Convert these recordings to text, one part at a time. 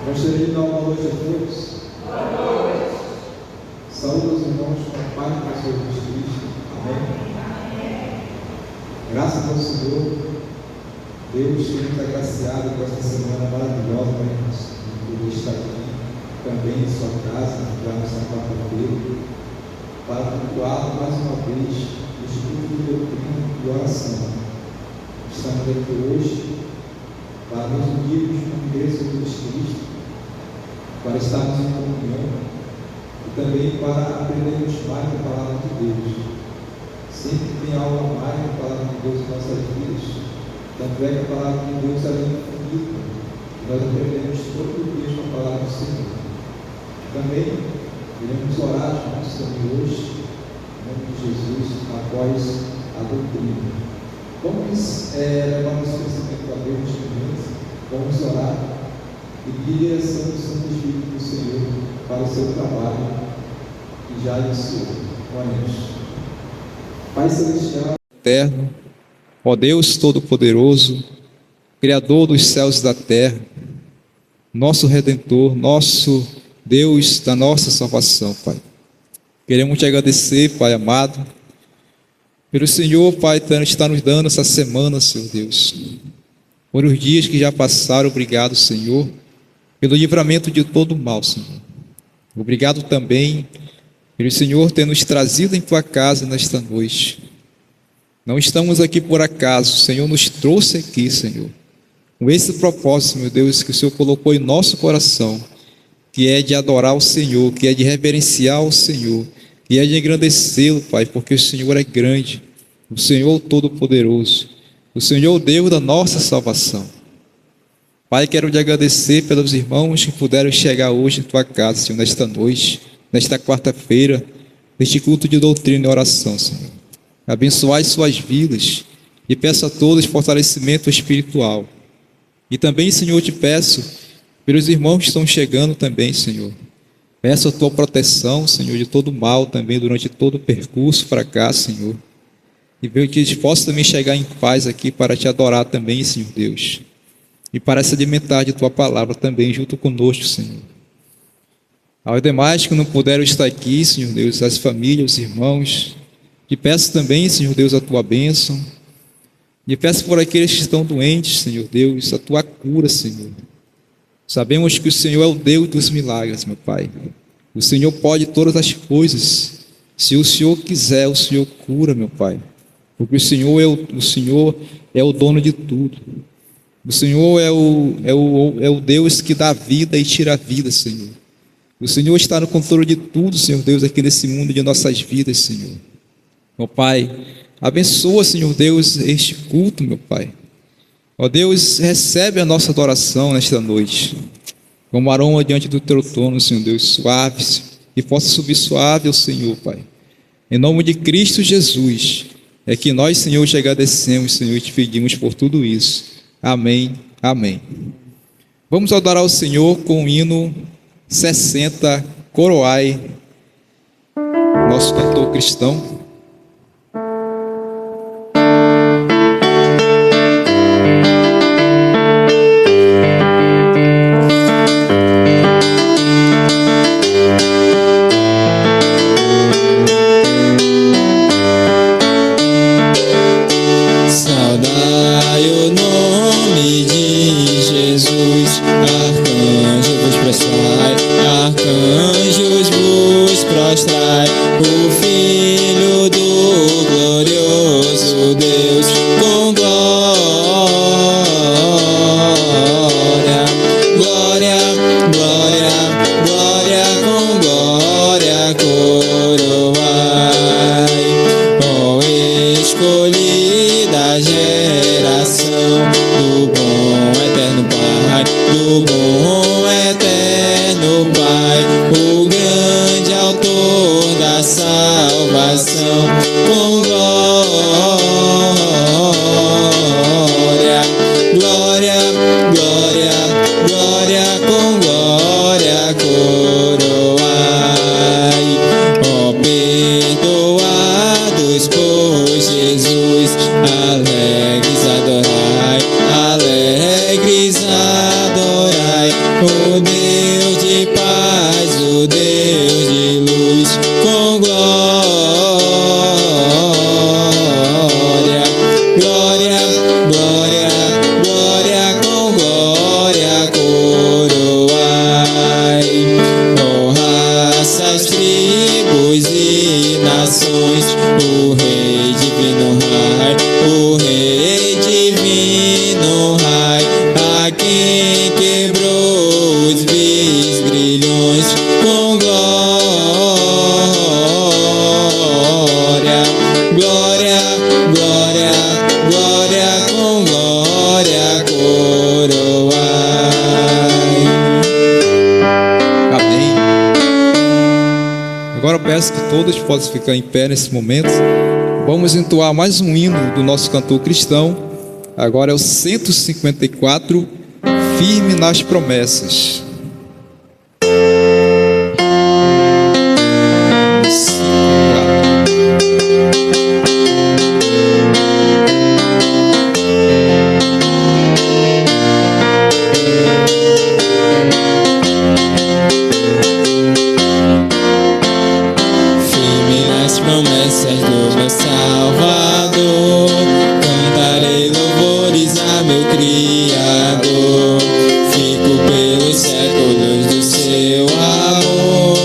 Gostaria de dar uma boa noite a todos. Saúde aos irmãos com a paz do Senhor Jesus Cristo. Amém. Graças ao Senhor, Deus tem nos agraciado com esta semana maravilhosa para nós poder estar aqui também em sua casa, já nessa quarta-feira, para cultuar mais uma vez o estudo de doutrina e oração. Estamos aqui hoje para nos unirmos com a Igreja de Jesus Cristo, para estarmos em comunhão e também para aprendermos mais da palavra de Deus. Sempre tem algo a mais da palavra de Deus em nossas vidas. Tanto é que a palavra de Deus é infinita. Nós aprendemos todos os dias com a palavra do Senhor. Também iremos orar juntos também hoje, em nome de Jesus, após a doutrina. Vamos levar nosso pensamento a Deus neste momento. Vamos orar e pedir a direção do Santo Espírito do Senhor para o seu trabalho que já iniciou. Oremos. Pai Celestial, Eterno, ó Deus Todo-Poderoso, Criador dos céus e da terra, nosso Redentor, nosso Deus da nossa salvação, Pai. Queremos te agradecer, Pai amado, pelo Senhor, Pai, está nos dando essa semana, Senhor Deus. Por os dias que já passaram, obrigado, Senhor, pelo livramento de todo o mal, Senhor. Obrigado também pelo Senhor ter nos trazido em tua casa nesta noite. Não estamos aqui por acaso, o Senhor nos trouxe aqui, Senhor, com esse propósito, meu Deus, que o Senhor colocou em nosso coração, que é de adorar o Senhor, que é de reverenciar o Senhor, que é de engrandecê-lo, Pai, porque o Senhor é grande, o Senhor Todo-Poderoso, o Senhor Deus da nossa salvação. Pai, quero te agradecer pelos irmãos que puderam chegar hoje em tua casa, Senhor, nesta noite, nesta quarta-feira, neste culto de doutrina e oração, Senhor. Abençoai suas vidas e peço a todos fortalecimento espiritual. E também, Senhor, te peço pelos irmãos que estão chegando também, Senhor. Peço a tua proteção, Senhor, de todo mal também durante todo o percurso para cá, Senhor. E vejo que eles possam também chegar em paz aqui para te adorar também, Senhor Deus. E para se alimentar de tua palavra também junto conosco, Senhor. Aos demais que não puderam estar aqui, Senhor Deus, as famílias, os irmãos, te peço também, Senhor Deus, a tua bênção. E peço por aqueles que estão doentes, Senhor Deus, a tua cura, Senhor. Sabemos que o Senhor é o Deus dos milagres, meu Pai. O Senhor pode todas as coisas. Se o Senhor quiser, o Senhor cura, meu Pai. Porque o Senhor é o dono de tudo. O Senhor é o Deus que dá vida e tira a vida, Senhor. O Senhor está no controle de tudo, Senhor Deus, aqui nesse mundo de nossas vidas, Senhor. Meu Pai, abençoa, Senhor Deus, este culto, meu Pai. Ó Deus, recebe a nossa adoração nesta noite, como aroma diante do teu trono, Senhor Deus, suave, e possa subir suave ao Senhor, Pai. Em nome de Cristo Jesus, é que nós, Senhor, te agradecemos, Senhor, e te pedimos por tudo isso. Amém, amém. Vamos adorar o Senhor com o hino 60, Coroai, nosso cantor cristão. Alegres adorai, o Deus Agora eu peço que todos possam ficar em pé nesse momento. Vamos entoar mais um hino do nosso cantor cristão. Agora é o 154, Firme nas Promessas. Promessas do meu Salvador, cantarei louvores a meu Criador. Fico pelos séculos do seu amor,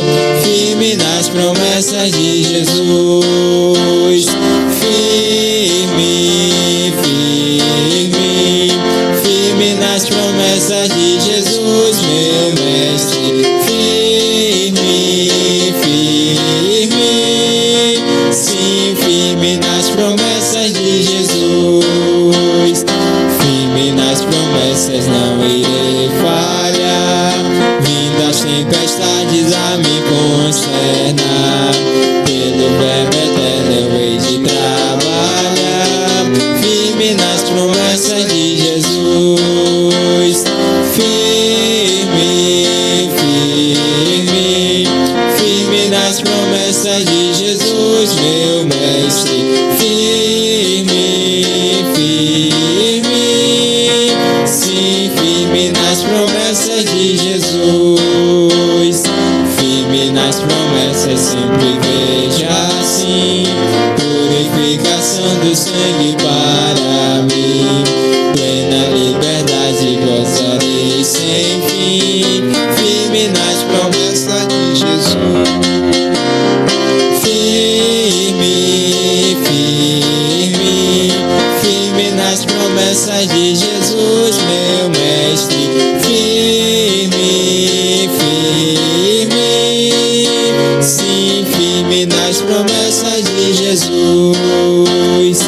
firme nas promessas de Jesus. Firme, firme, firme nas promessas de Jesus, meu mestre. Firme, firme, sim, firme nas promessas de Jesus. Firme nas promessas, não irei falhar. Vindas tempestades a me consternar, pelo verbo eterno eu hei de trabalhar. Firme nas promessas de Jesus. Firme, firme, firme nas promessas de Jesus, meu mestre. Firme, firme, sim, firme nas promessas de Jesus. Firme nas promessas, sempre veja assim, purificação do sangue para mim. Plena liberdade gozarei sem fim, firme nas promessas de Jesus. Firme, firme, firme nas promessas de Jesus, meu mestre. Firme, firme, sim, firme nas promessas de Jesus.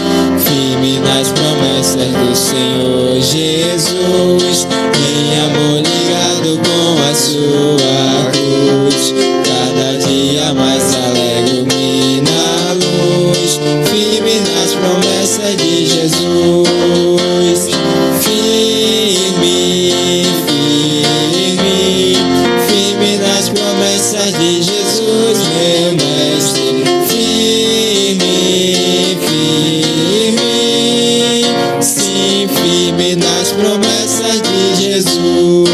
Firme nas promessas do Senhor Jesus, em amor ligado com a sua cruz. Cada dia mais alegro-me na luz, firme nas promessas de Jesus. Firme, firme, firme nas promessas de Jesus, meu mestre. Firme, firme, sim, firme nas promessas de Jesus.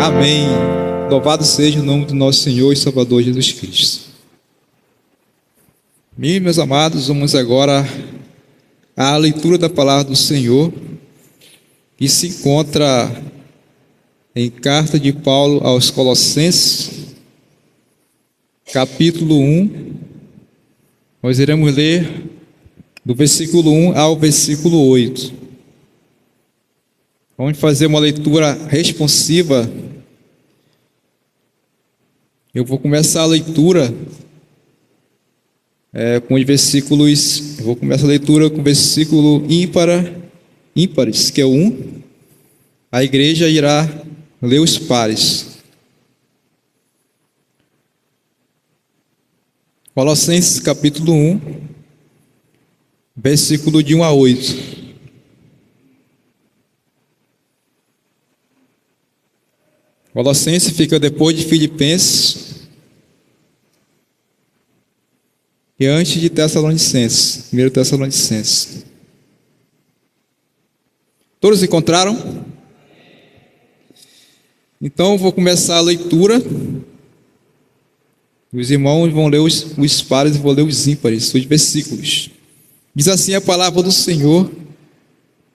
Amém. Louvado seja o nome do nosso Senhor e Salvador Jesus Cristo. Meus amados, vamos agora à leitura da palavra do Senhor, que se encontra em carta de Paulo aos Colossenses, capítulo 1. Nós iremos ler do versículo 1 ao versículo 8. Vamos fazer uma leitura responsiva. Eu vou começar a leitura com os versículos. Eu vou começar a leitura com o versículo ímpares, que é o 1. A igreja irá ler os pares. Colossenses capítulo 1, versículo de 1 a 8. Colossenses fica depois de Filipenses e antes de Tessalonicenses, 1 Tessalonicenses. Todos encontraram? Então vou começar a leitura. Os irmãos vão ler os pares e vou ler os ímpares, os versículos. Diz assim a palavra do Senhor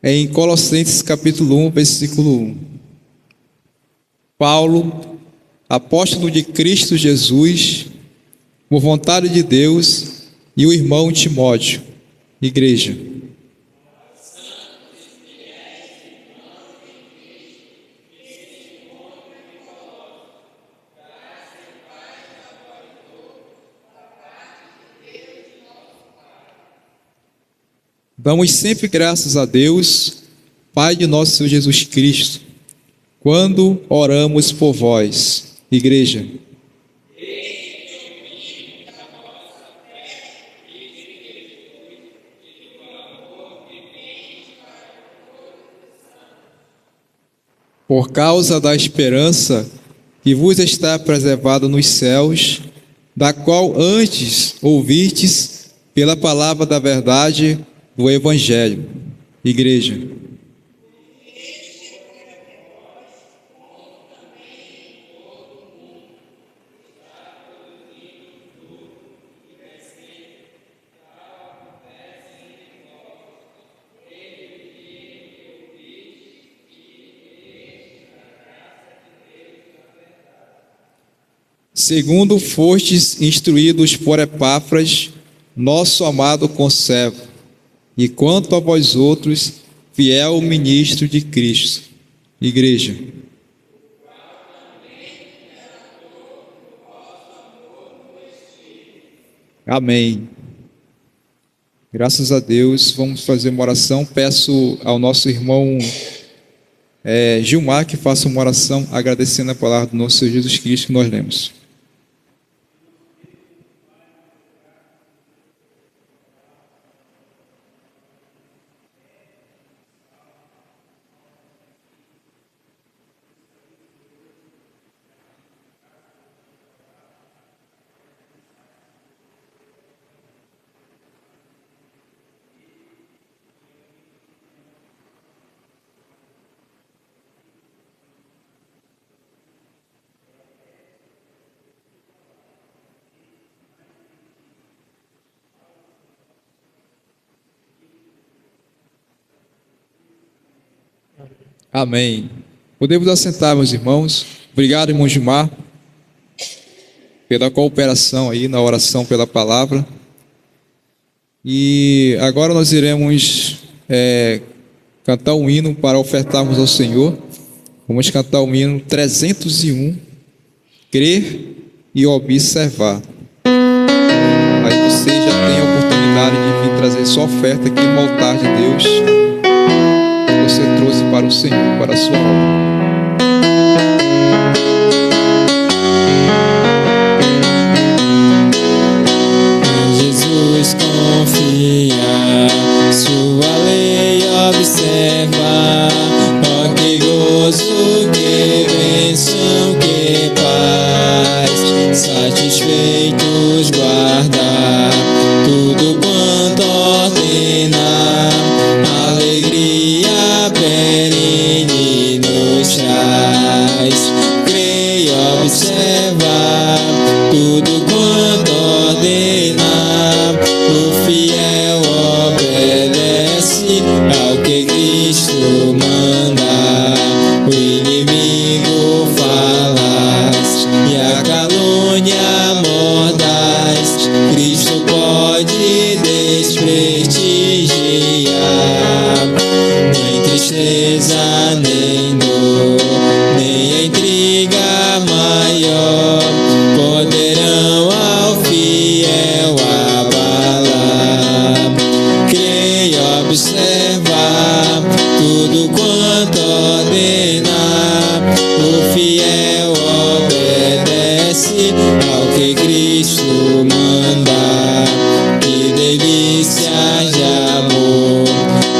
em Colossenses capítulo 1, versículo 1. Paulo, apóstolo de Cristo Jesus, por vontade de Deus, e o irmão Timóteo, igreja. Damos sempre graças a Deus, Pai de nosso Senhor Jesus Cristo, quando oramos por vós, igreja, por causa da esperança que vos está preservada nos céus, da qual antes ouvistes pela palavra da verdade do Evangelho. Igreja. Segundo fostes instruídos por Epáfras, nosso amado conservo, e quanto a vós outros, fiel ministro de Cristo. Igreja. Amém. Graças a Deus, vamos fazer uma oração. Peço ao nosso irmão Gilmar que faça uma oração agradecendo a palavra do nosso Senhor Jesus Cristo que nós lemos. Amém. Podemos assentar, meus irmãos. Obrigado, irmão Gilmar, pela cooperação aí na oração pela palavra. E agora nós iremos cantar um hino para ofertarmos ao Senhor. Vamos cantar o hino 301, Crer e Observar. Aí você já tem a oportunidade de vir trazer sua oferta aqui no altar de Deus. Você trouxe para o Senhor, para a sua obra. Jesus confia, sua lei observa, ó que gozo, que bênção, que paz, satisfeitos guarda tudo quanto ordena, alegria perene nos traz. Creia, observa tudo quanto ordena, o fiel obedece ao que Cristo manda. O inimigo falaz e a calúnia mordaz, Cristo pode desprestigiar. Nem tristeza, nem dor, nem a intriga maior poderão ao fiel abalar. Creia, observa tudo quanto ordena, o fiel obedece ao que Cristo manda. Que delícia de amor,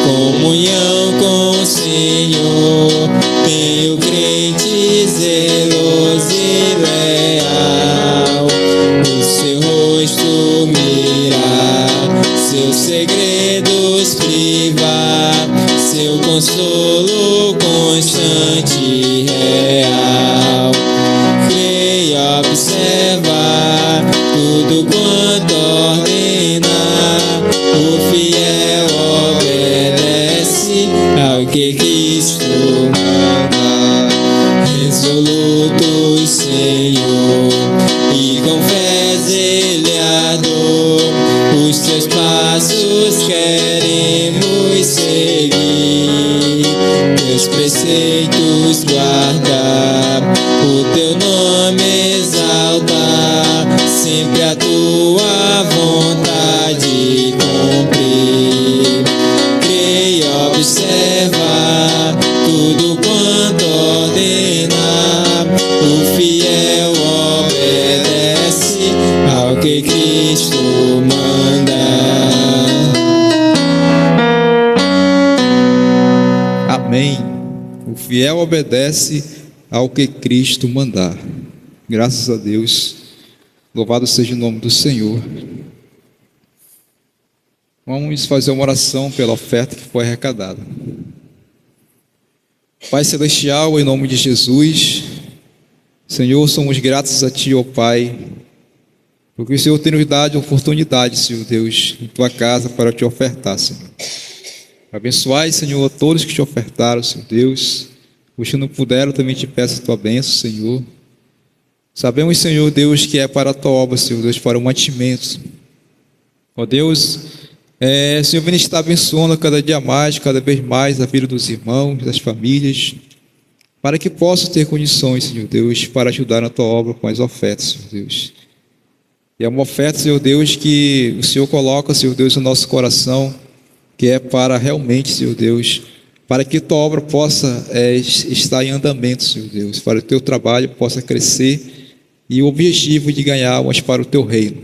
comunhão com o Senhor, tem o crente zeloso e leal, o seu rosto mirar, seus segredos privar, seu consolo constante e real. Creia, observa tudo quanto ordena, o fiel obedece ao que Cristo manda. Resolutos, Senhor, e com fé zelador, os teus passos queremos seguir, teus preceitos guardar, o teu nome exaltar, sempre a tua vontade cumprir. Creia, observa tudo quanto ordena, o fiel obedece ao que Cristo manda. Amém. O fiel fiel obedece ao que Cristo mandar. Graças a Deus. Louvado seja o nome do Senhor. Vamos fazer uma oração pela oferta que foi arrecadada. Pai Celestial, em nome de Jesus, Senhor, somos gratos a Ti, ó Pai, porque o Senhor tem nos dado a oportunidade, Senhor Deus, em Tua casa para Te ofertar, Senhor. Abençoai, Senhor, a todos que Te ofertaram, Senhor Deus. Os que não puderam, também Te peço a Tua bênção, Senhor. Sabemos, Senhor Deus, que é para a Tua obra, Senhor Deus, para o mantimento. Ó Deus, Senhor, vem estar abençoando cada dia mais, cada vez mais a vida dos irmãos, das famílias, para que possam ter condições, Senhor Deus, para ajudar na Tua obra com as ofertas, Senhor Deus. E é uma oferta, Senhor Deus, que o Senhor coloca, Senhor Deus, no nosso coração, que é para realmente, Senhor Deus, para que Tua obra possa estar em andamento, Senhor Deus, para que o Teu trabalho possa crescer e o objetivo de ganhar almas para o Teu reino.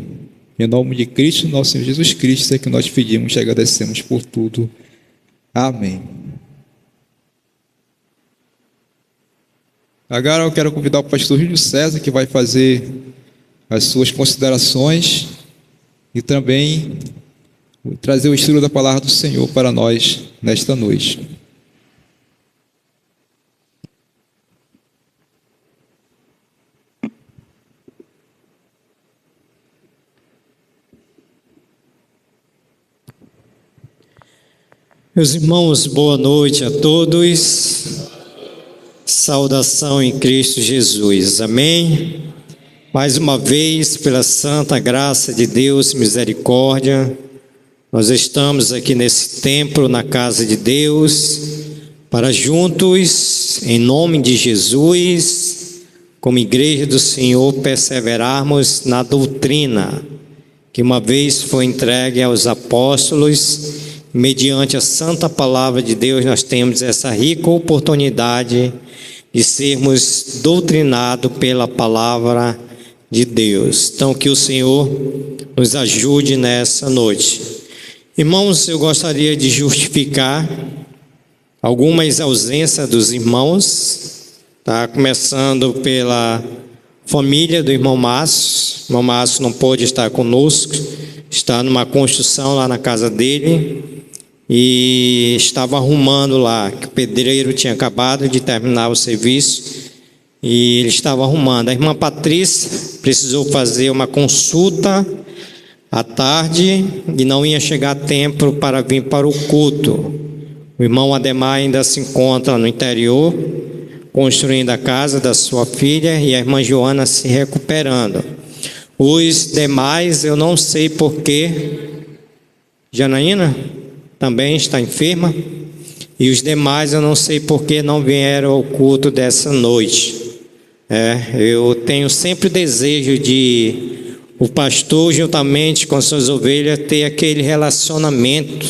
Em nome de Cristo, nosso Senhor Jesus Cristo, é que nós pedimos e agradecemos por tudo. Amém. Agora eu quero convidar o pastor Júlio César, que vai fazer as suas considerações e também trazer o estudo da palavra do Senhor para nós nesta noite. Meus irmãos, boa noite a todos. Saudação em Cristo Jesus. Amém. Mais uma vez, pela santa graça de Deus e misericórdia, nós estamos aqui nesse templo, na casa de Deus, para juntos, em nome de Jesus, como igreja do Senhor, perseverarmos na doutrina que uma vez foi entregue aos apóstolos. Mediante a santa palavra de Deus, nós temos essa rica oportunidade de sermos doutrinados pela palavra de Deus. Então, que o Senhor nos ajude nessa noite. Irmãos, eu gostaria de justificar algumas ausências dos irmãos, tá? Começando pela família do irmão Márcio. O irmão Márcio não pôde estar conosco, está numa construção lá na casa dele. E estava arrumando lá, que o pedreiro tinha acabado de terminar o serviço e ele estava arrumando. A irmã Patrícia precisou fazer uma consulta à tarde e não ia chegar a tempo para vir para o culto. O irmão Ademar ainda se encontra no interior, construindo a casa da sua filha, e a irmã Joana se recuperando. Os demais eu não sei porquê. Janaína também está enferma, e os demais eu não sei por que não vieram ao culto dessa noite. Eu tenho sempre o desejo de o pastor, juntamente com suas ovelhas, ter aquele relacionamento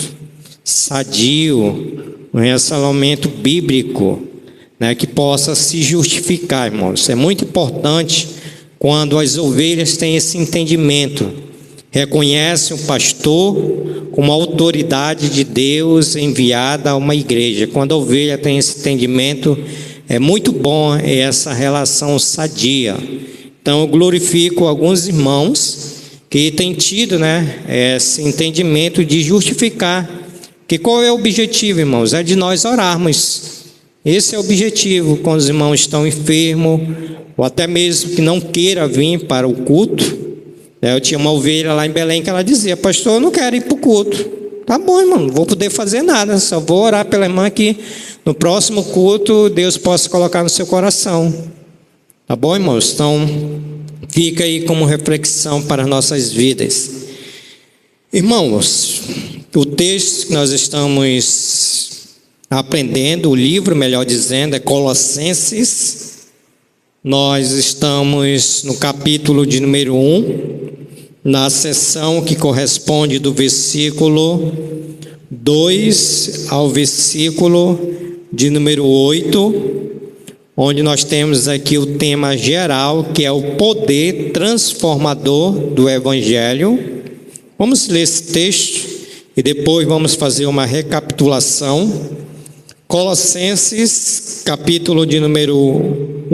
sadio, um relacionamento bíblico, né, que possa se justificar, irmãos. É muito importante quando as ovelhas têm esse entendimento, reconhecem o pastor como autoridade de Deus enviada a uma igreja. Quando a ovelha tem esse entendimento, é muito bom essa relação sadia. Então eu glorifico alguns irmãos que têm tido, esse entendimento de justificar. Que qual é o objetivo, irmãos? É de nós orarmos. Esse é o objetivo quando os irmãos estão enfermos, ou até mesmo que não queira vir para o culto. Eu tinha uma ovelha lá em Belém que ela dizia: pastor, eu não quero ir para o culto. Tá bom, irmão, não vou poder fazer nada, só vou orar pela irmã que no próximo culto Deus possa colocar no seu coração. Tá bom, irmãos? Então fica aí como reflexão para as nossas vidas. Irmãos, o texto que nós estamos aprendendo, o livro, melhor dizendo, é Colossenses. Nós estamos no capítulo de número 1, na seção que corresponde do versículo 2 ao versículo de número 8, onde nós temos aqui o tema geral, que é o poder transformador do Evangelho. Vamos ler esse texto e depois vamos fazer uma recapitulação. Colossenses, capítulo de número 1.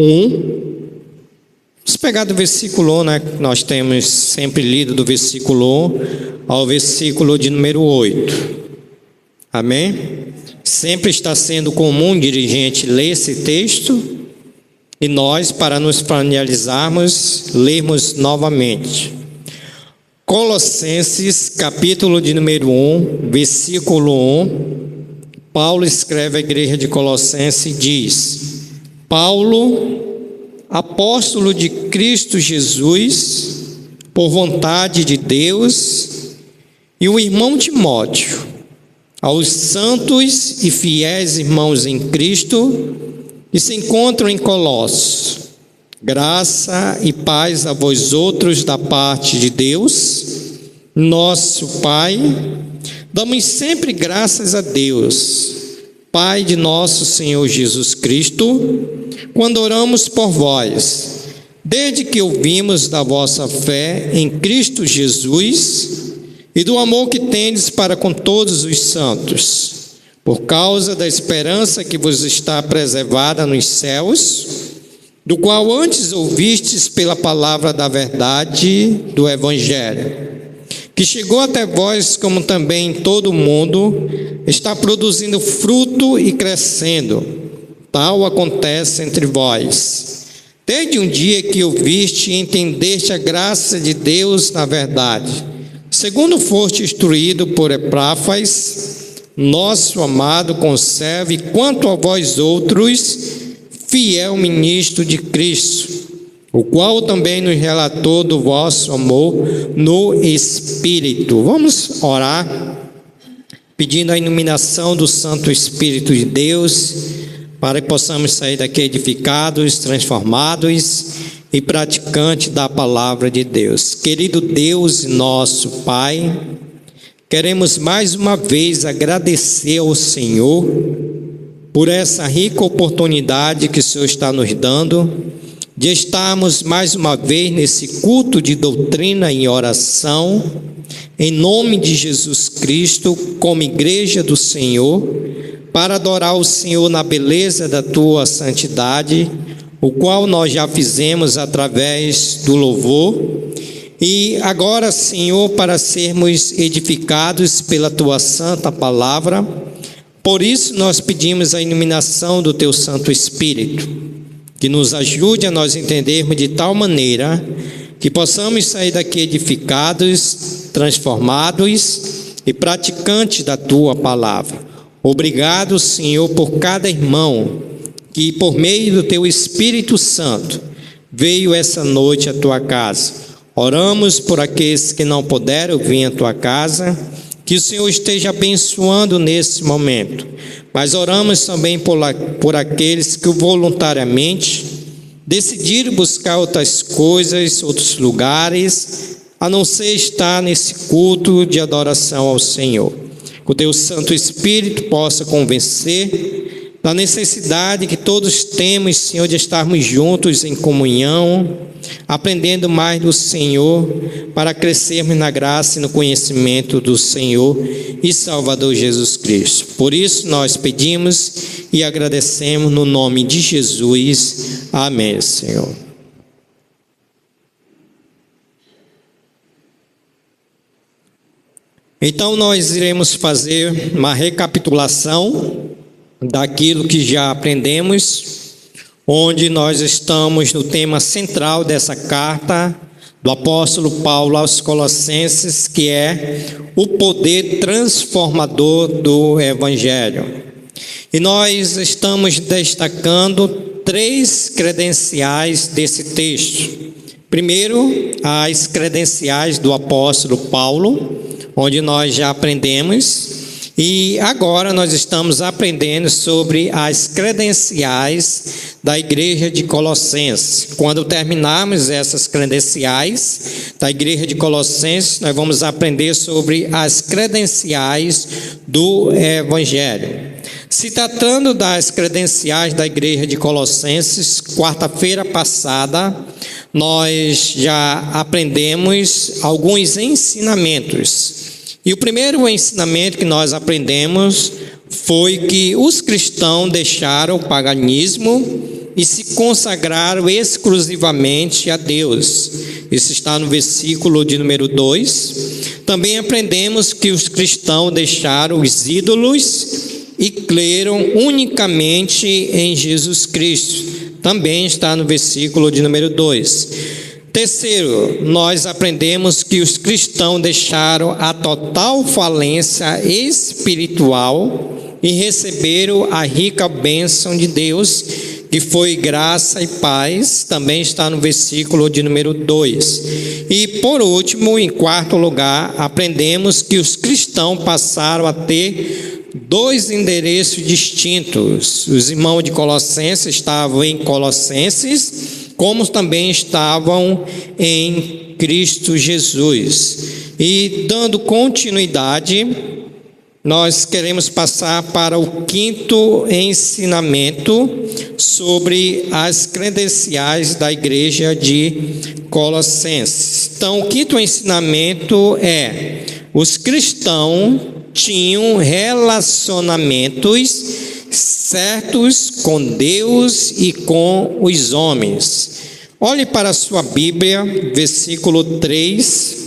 Vamos pegar do versículo 1, né? Nós temos sempre lido do versículo 1 ao versículo de número 8. Amém? Sempre está sendo comum dirigente ler esse texto e nós, para nos familiarizarmos, lermos novamente. Colossenses, capítulo de número 1, versículo 1. Paulo escreve à igreja de Colossenses e diz: Paulo, apóstolo de Cristo Jesus, por vontade de Deus, e o irmão Timóteo, aos santos e fiéis irmãos em Cristo que se encontram em Colossos, graça e paz a vós outros da parte de Deus, nosso Pai. Damos sempre graças a Deus, Pai de nosso Senhor Jesus Cristo, quando oramos por vós, desde que ouvimos da vossa fé em Cristo Jesus e do amor que tendes para com todos os santos, por causa da esperança que vos está preservada nos céus, do qual antes ouvistes pela palavra da verdade do Evangelho, que chegou até vós, como também em todo o mundo, está produzindo fruto e crescendo. Tal acontece entre vós, desde um dia que ouviste e entendeste a graça de Deus na verdade, segundo foste instruído por Epáfras, nosso amado conserve, quanto a vós outros, fiel ministro de Cristo, o qual também nos relatou do vosso amor no Espírito. Vamos orar, pedindo a iluminação do Santo Espírito de Deus, para que possamos sair daqui edificados, transformados e praticantes da palavra de Deus. Querido Deus e nosso Pai, queremos mais uma vez agradecer ao Senhor por essa rica oportunidade que o Senhor está nos dando, de estarmos mais uma vez nesse culto de doutrina e oração, em nome de Jesus Cristo, como igreja do Senhor, para adorar o Senhor na beleza da tua santidade, o qual nós já fizemos através do louvor. E agora, Senhor, para sermos edificados pela tua santa palavra, por isso nós pedimos a iluminação do teu Santo Espírito, que nos ajude a nós entendermos de tal maneira que possamos sair daqui edificados, transformados e praticantes da tua palavra. Obrigado, Senhor, por cada irmão que, por meio do teu Espírito Santo, veio essa noite à tua casa. Oramos por aqueles que não puderam vir à tua casa, que o Senhor esteja abençoando nesse momento. Mas oramos também por aqueles que voluntariamente decidiram buscar outras coisas, outros lugares, a não ser estar nesse culto de adoração ao Senhor. Que o teu Santo Espírito possa convencer da necessidade que todos temos, Senhor, de estarmos juntos em comunhão, aprendendo mais do Senhor, para crescermos na graça e no conhecimento do Senhor e Salvador Jesus Cristo. Por isso nós pedimos e agradecemos no nome de Jesus. Amém, Senhor. Então nós iremos fazer uma recapitulação daquilo que já aprendemos, onde nós estamos no tema central dessa carta do apóstolo Paulo aos Colossenses, que é o poder transformador do Evangelho. E nós estamos destacando 3 credenciais desse texto. Primeiro, as credenciais do apóstolo Paulo, onde nós já aprendemos. E agora nós estamos aprendendo sobre as credenciais da igreja de Colossenses. Quando terminarmos essas credenciais da igreja de Colossenses, nós vamos aprender sobre as credenciais do Evangelho. Se tratando das credenciais da igreja de Colossenses, quarta-feira passada, nós já aprendemos alguns ensinamentos. E o primeiro ensinamento que nós aprendemos foi que os cristãos deixaram o paganismo e se consagraram exclusivamente a Deus. Isso está no versículo de número 2. Também aprendemos que os cristãos deixaram os ídolos e creram unicamente em Jesus Cristo. Também está no versículo de número 2. Terceiro, nós aprendemos que os cristãos deixaram a total falência espiritual e receberam a rica bênção de Deus, que foi graça e paz. Também está no versículo de número 2. E por último, em quarto lugar, aprendemos que os cristãos passaram a ter dois endereços distintos. Os irmãos de Colossenses estavam em Colossenses, como também estavam em Cristo Jesus. E dando continuidade, nós queremos passar para o quinto ensinamento sobre as credenciais da igreja de Colossenses. Então, o quinto ensinamento é: os cristãos tinham relacionamentos certos com Deus e com os homens. Olhe para a sua Bíblia, versículo 3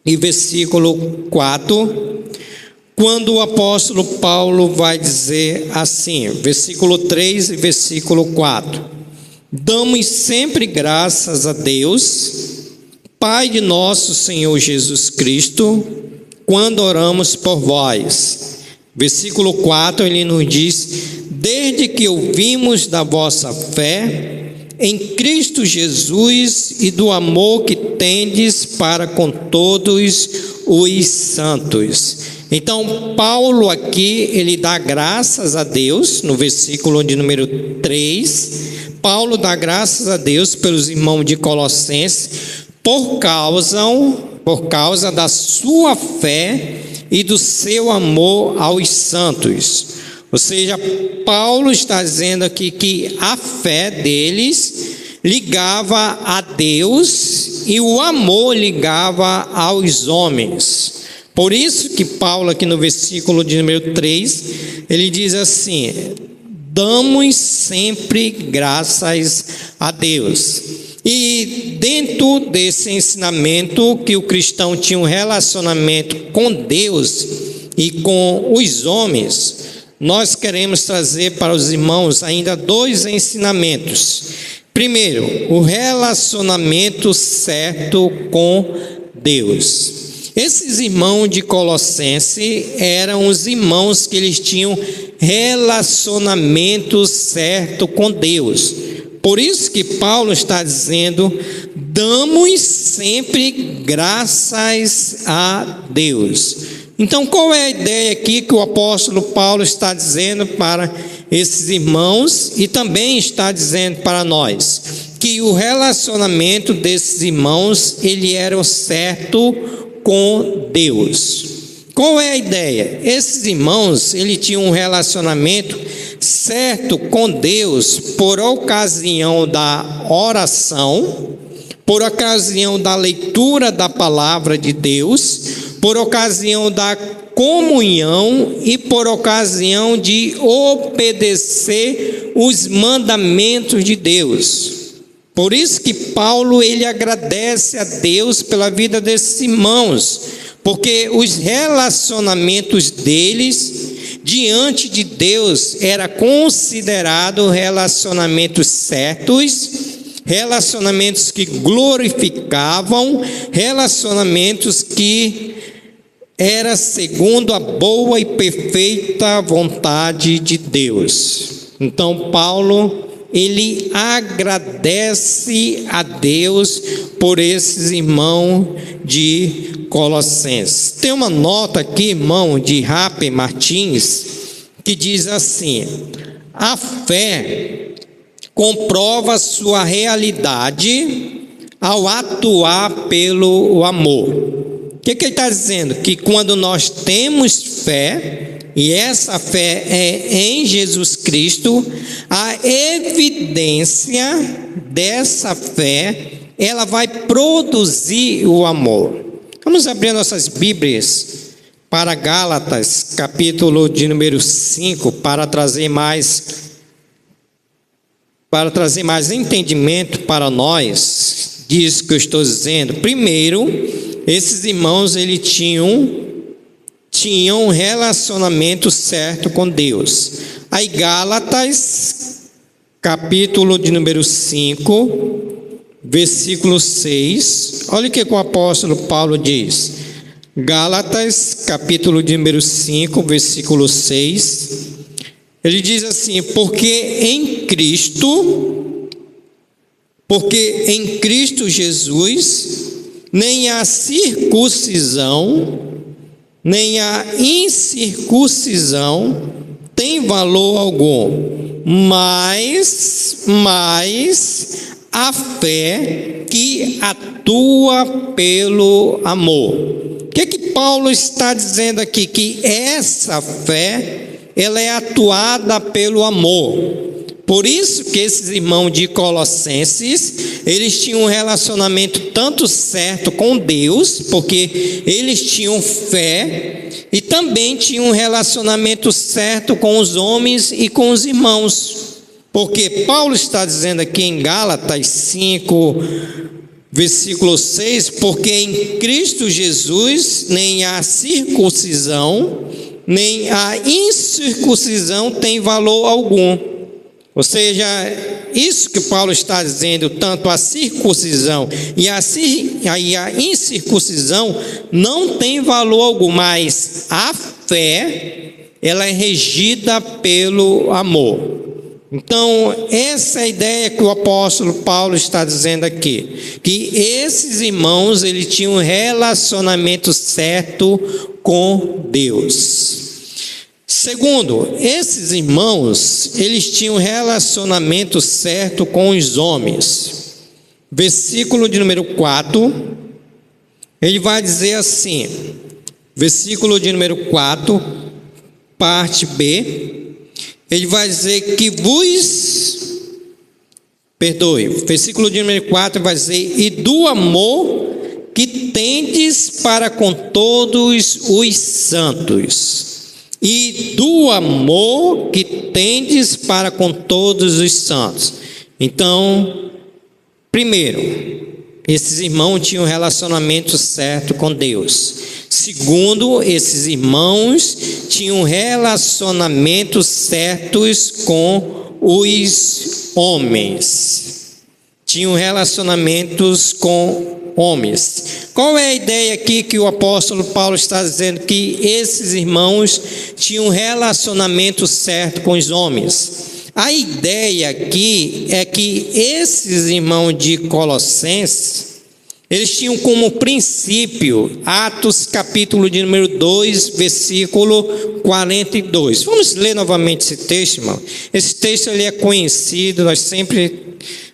e versículo 4, quando o apóstolo Paulo vai dizer assim, versículo 3 e versículo 4: damos sempre graças a Deus, Pai de nosso Senhor Jesus Cristo, quando oramos por vós. Versículo 4, ele nos diz: desde que ouvimos da vossa fé em Cristo Jesus e do amor que tendes para com todos os santos. Então, Paulo aqui, ele dá graças a Deus, no versículo de número 3, Paulo dá graças a Deus pelos irmãos de Colossenses, por causa da sua fé e do seu amor aos santos. Ou seja, Paulo está dizendo aqui que a fé deles ligava a Deus e o amor ligava aos homens. Por isso que Paulo aqui no versículo de número 3, ele diz assim: damos sempre graças a Deus. E dentro desse ensinamento que o cristão tinha um relacionamento com Deus e com os homens, nós queremos trazer para os irmãos ainda dois ensinamentos. Primeiro, o relacionamento certo com Deus. Esses irmãos de Colossenses eram os irmãos que eles tinham relacionamento certo com Deus. Por isso que Paulo está dizendo: damos sempre graças a Deus. Então, qual é a ideia aqui que o apóstolo Paulo está dizendo para esses irmãos e também está dizendo para nós? Que o relacionamento desses irmãos, ele era o certo com Deus. Qual é a ideia? Esses irmãos, ele tinham um relacionamento certo com Deus por ocasião da oração, por ocasião da leitura da palavra de Deus, por ocasião da comunhão e por ocasião de obedecer os mandamentos de Deus. Por isso que Paulo, ele agradece a Deus pela vida desses irmãos, porque os relacionamentos deles diante de Deus era considerado relacionamentos certos, relacionamentos que glorificavam, relacionamentos que era segundo a boa e perfeita vontade de Deus. Então Paulo, ele agradece a Deus por esses irmãos de Colossenses. Tem uma nota aqui, irmão, de Rape Martins, que diz assim: a fé comprova sua realidade ao atuar pelo amor. O que ele está dizendo? Que quando nós temos fé, e essa fé é em Jesus Cristo, a evidência dessa fé, ela vai produzir o amor. Vamos abrir nossas Bíblias para Gálatas, capítulo de número 5, para trazer mais entendimento para nós disso que eu estou dizendo. Primeiro, esses irmãos eles tinham um relacionamento certo com Deus. Aí Gálatas, capítulo de número 5, versículo 6, olha o que o apóstolo Paulo diz. Gálatas, capítulo de número 5, versículo 6, ele diz assim: porque em Cristo Jesus, nem a circuncisão, nem a incircuncisão tem valor algum, mas a fé que atua pelo amor. O que Paulo está dizendo aqui? Que essa fé, ela é atuada pelo amor. Por isso que esses irmãos de Colossenses, eles tinham um relacionamento tanto certo com Deus, porque eles tinham fé, e também tinham um relacionamento certo com os homens e com os irmãos. Porque Paulo está dizendo aqui em Gálatas 5, versículo 6, porque em Cristo Jesus nem a circuncisão, nem a incircuncisão tem valor algum. Ou seja, isso que Paulo está dizendo, tanto a circuncisão e a incircuncisão não tem valor algum, mas a fé, ela é regida pelo amor. Então, essa é a ideia que o apóstolo Paulo está dizendo aqui, que esses irmãos, eles tinham um relacionamento certo com Deus. Segundo, esses irmãos, eles tinham um relacionamento certo com os homens. Versículo de número 4, ele vai dizer assim, versículo de número 4, parte B, ele vai dizer que versículo de número 4 vai dizer: e do amor que tendes para com todos os santos. E do amor que tendes para com todos os santos. Então, primeiro, esses irmãos tinham um relacionamento certo com Deus. Segundo, esses irmãos tinham relacionamentos certos com os homens. Tinham relacionamentos com homens. Qual é a ideia aqui que o apóstolo Paulo está dizendo? Que esses irmãos tinham um relacionamento certo com os homens. A ideia aqui é que esses irmãos de Colossenses, eles tinham como princípio, Atos capítulo de número 2, versículo 42. Vamos ler novamente esse texto, irmão. Esse texto ele é conhecido,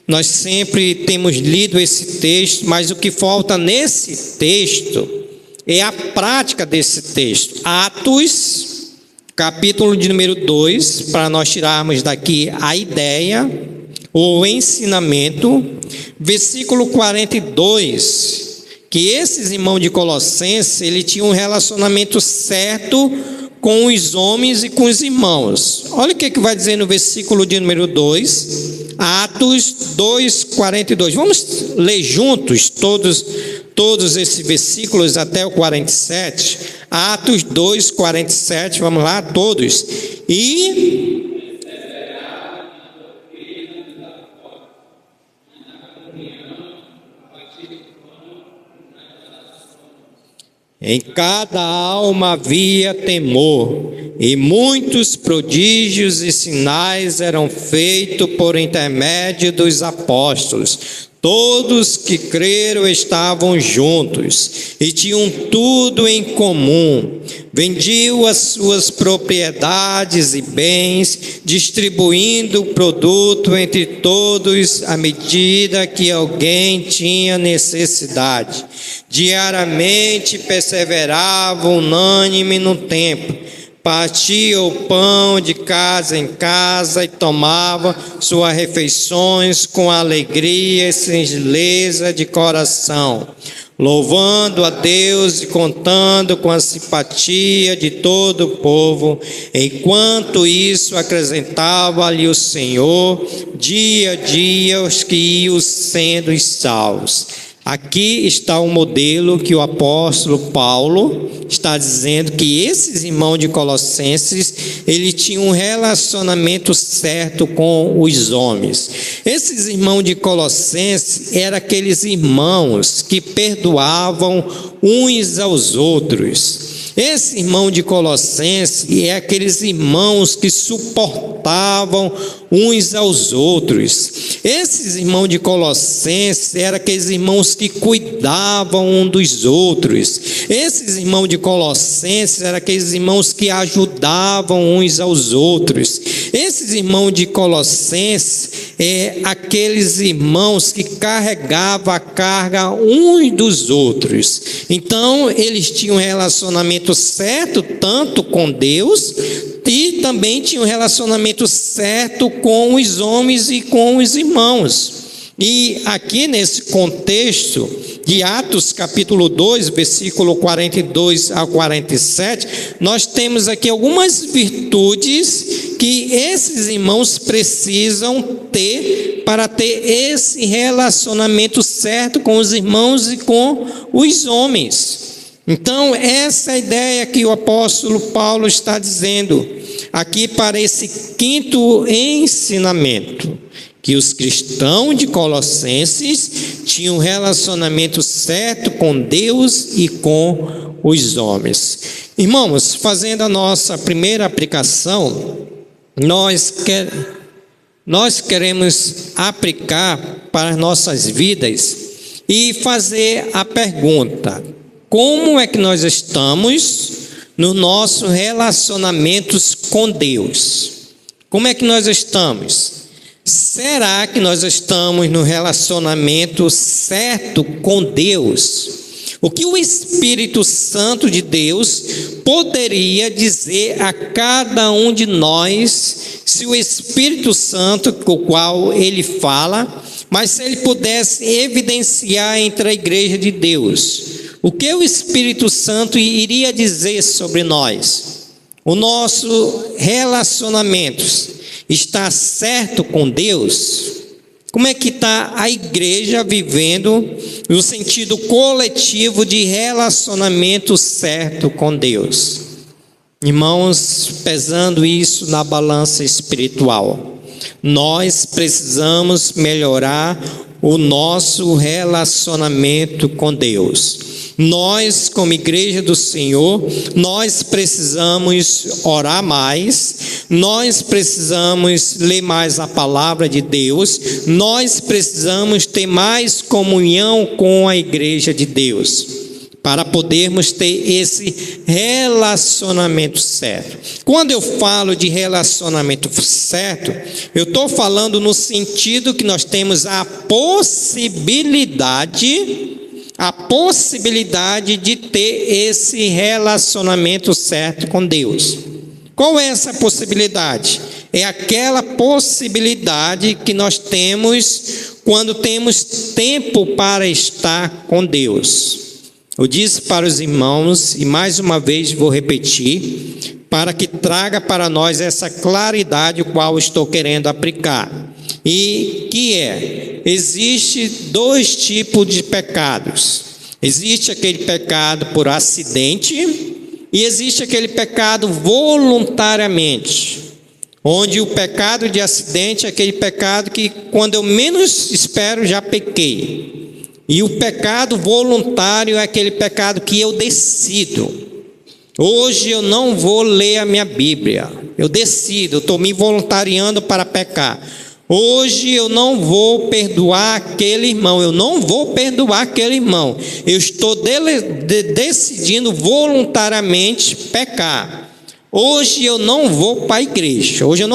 nós sempre temos lido esse texto, mas o que falta nesse texto é a prática desse texto. Atos, capítulo de número 2, para nós tirarmos daqui a ideia, o ensinamento, versículo 42, que esses irmãos de Colossenses, ele tinha um relacionamento certo com os homens e com os irmãos. Olha o que vai dizer no versículo de número 2, Atos 2, 42. Vamos ler juntos todos esses versículos até o 47. Atos 2, 47, vamos lá, todos. Em cada alma havia temor, e muitos prodígios e sinais eram feitos por intermédio dos apóstolos. Todos que creram estavam juntos e tinham tudo em comum. Vendiam as suas propriedades e bens, distribuindo o produto entre todos à medida que alguém tinha necessidade. Diariamente perseveravam unânime no templo, partia o pão de casa em casa e tomava suas refeições com alegria e singeleza de coração, louvando a Deus e contando com a simpatia de todo o povo. Enquanto isso, acrescentava-lhe o Senhor dia a dia os que iam sendo salvos. Aqui está o modelo que o apóstolo Paulo está dizendo, que esses irmãos de Colossenses, ele tinha um relacionamento certo com os homens. Esses irmãos de Colossenses eram aqueles irmãos que perdoavam uns aos outros. Esse irmão de Colossenses é aqueles irmãos que suportavam uns aos outros. Esses irmãos de Colossenses eram aqueles irmãos que cuidavam um dos outros. Esses irmãos de Colossenses eram aqueles irmãos que ajudavam uns aos outros. Esses irmãos de Colossenses aqueles irmãos que carregavam a carga uns dos outros. Então, eles tinham um relacionamento certo, tanto com Deus, e também tinham um relacionamento certo com os homens e com os irmãos. E aqui nesse contexto de Atos capítulo 2, versículo 42 a 47, nós temos aqui algumas virtudes que esses irmãos precisam ter para ter esse relacionamento certo com os irmãos e com os homens. Então, essa é a ideia que o apóstolo Paulo está dizendo aqui para esse quinto ensinamento, que os cristãos de Colossenses tinham um relacionamento certo com Deus e com os homens. Irmãos, fazendo a nossa primeira aplicação, nós queremos aplicar para as nossas vidas e fazer a pergunta: como é que nós estamos nos nossos relacionamentos com Deus? Como é que nós estamos? Será que nós estamos no relacionamento certo com Deus? O que o Espírito Santo de Deus poderia dizer a cada um de nós, se o Espírito Santo, com o qual ele fala, mas se ele pudesse evidenciar entre a igreja de Deus? O que o Espírito Santo iria dizer sobre nós? O nosso relacionamento está certo com Deus? Como é que está a igreja vivendo no sentido coletivo de relacionamento certo com Deus? Irmãos, pesando isso na balança espiritual, nós precisamos melhorar o nosso relacionamento com Deus. Nós, como igreja do Senhor, nós precisamos orar mais, nós precisamos ler mais a palavra de Deus, nós precisamos ter mais comunhão com a igreja de Deus, para podermos ter esse relacionamento certo. Quando eu falo de relacionamento certo, eu estou falando no sentido que nós temos a possibilidade de ter esse relacionamento certo com Deus. Qual é essa possibilidade? É aquela possibilidade que nós temos quando temos tempo para estar com Deus. Eu disse para os irmãos, e mais uma vez vou repetir, para que traga para nós essa claridade, o qual estou querendo aplicar. E que existe dois tipos de pecados. Existe aquele pecado por acidente e existe aquele pecado voluntariamente. Onde o pecado de acidente é aquele pecado que quando eu menos espero já pequei. E o pecado voluntário é aquele pecado que eu decido. Hoje eu não vou ler a minha Bíblia. Eu decido, eu estou me voluntariando para pecar. Hoje eu não vou perdoar aquele irmão, eu não vou perdoar aquele irmão. Eu estou decidindo voluntariamente pecar. Hoje eu não vou para a igreja, hoje eu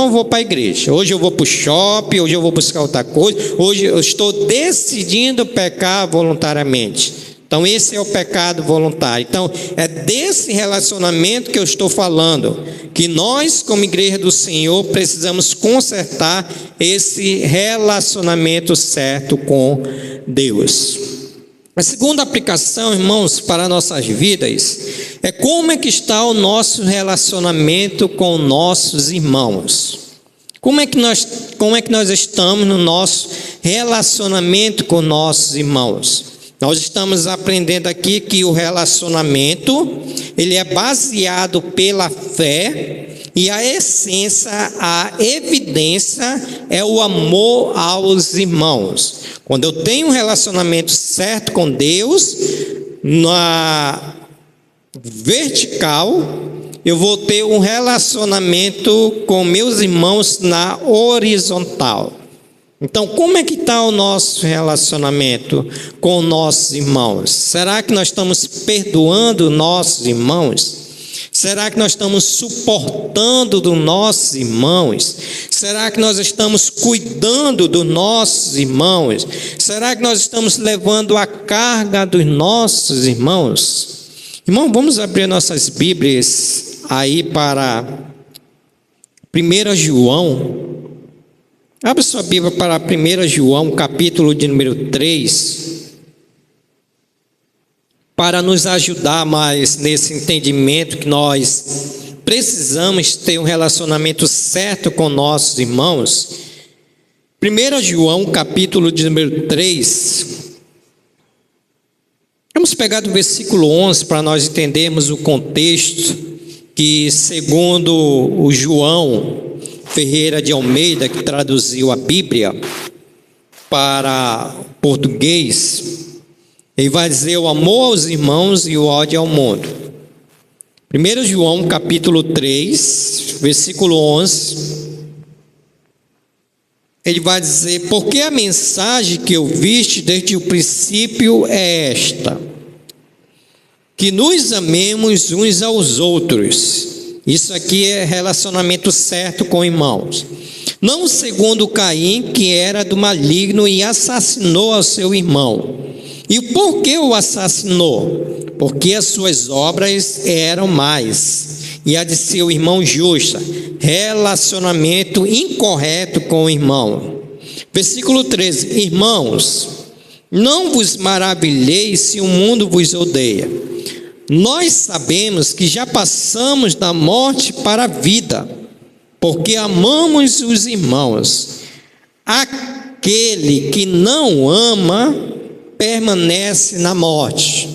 vou para o shopping, hoje eu vou buscar outra coisa. Hoje eu estou decidindo pecar voluntariamente. Então esse é o pecado voluntário. Então é desse relacionamento que eu estou falando, que nós como igreja do Senhor precisamos consertar esse relacionamento certo com Deus. A segunda aplicação, irmãos, para nossas vidas, é como é que está o nosso relacionamento com nossos irmãos. Como é que nós estamos no nosso relacionamento com nossos irmãos? Nós estamos aprendendo aqui que o relacionamento, ele é baseado pela fé, e a essência, a evidência é o amor aos irmãos. Quando eu tenho um relacionamento certo com Deus, na vertical, eu vou ter um relacionamento com meus irmãos na horizontal. Então, como é que está o nosso relacionamento com nossos irmãos? Será que nós estamos perdoando nossos irmãos? Será que nós estamos suportando dos nossos irmãos? Será que nós estamos cuidando dos nossos irmãos? Será que nós estamos levando a carga dos nossos irmãos? Irmão, vamos abrir nossas Bíblias aí para 1 João. Abra sua Bíblia para 1 João, capítulo de número 3. Para nos ajudar mais nesse entendimento que nós precisamos ter um relacionamento certo com nossos irmãos. 1 João, capítulo de número 3. Vamos pegar do versículo 11 para nós entendermos o contexto que, segundo o João Ferreira de Almeida, que traduziu a Bíblia para português, ele vai dizer o amor aos irmãos e o ódio ao mundo. 1 João capítulo 3, versículo 11. Ele vai dizer: porque a mensagem que ouviste desde o princípio é esta, que nos amemos uns aos outros. Isso aqui é relacionamento certo com irmãos. Não segundo Caim, que era do maligno e assassinou ao seu irmão. E por que o assassinou? Porque as suas obras eram más, e a de seu irmão justa. Relacionamento incorreto com o irmão. Versículo 13: irmãos, não vos maravilheis se o mundo vos odeia. Nós sabemos que já passamos da morte para a vida, porque amamos os irmãos. Aquele que não ama permanece na morte.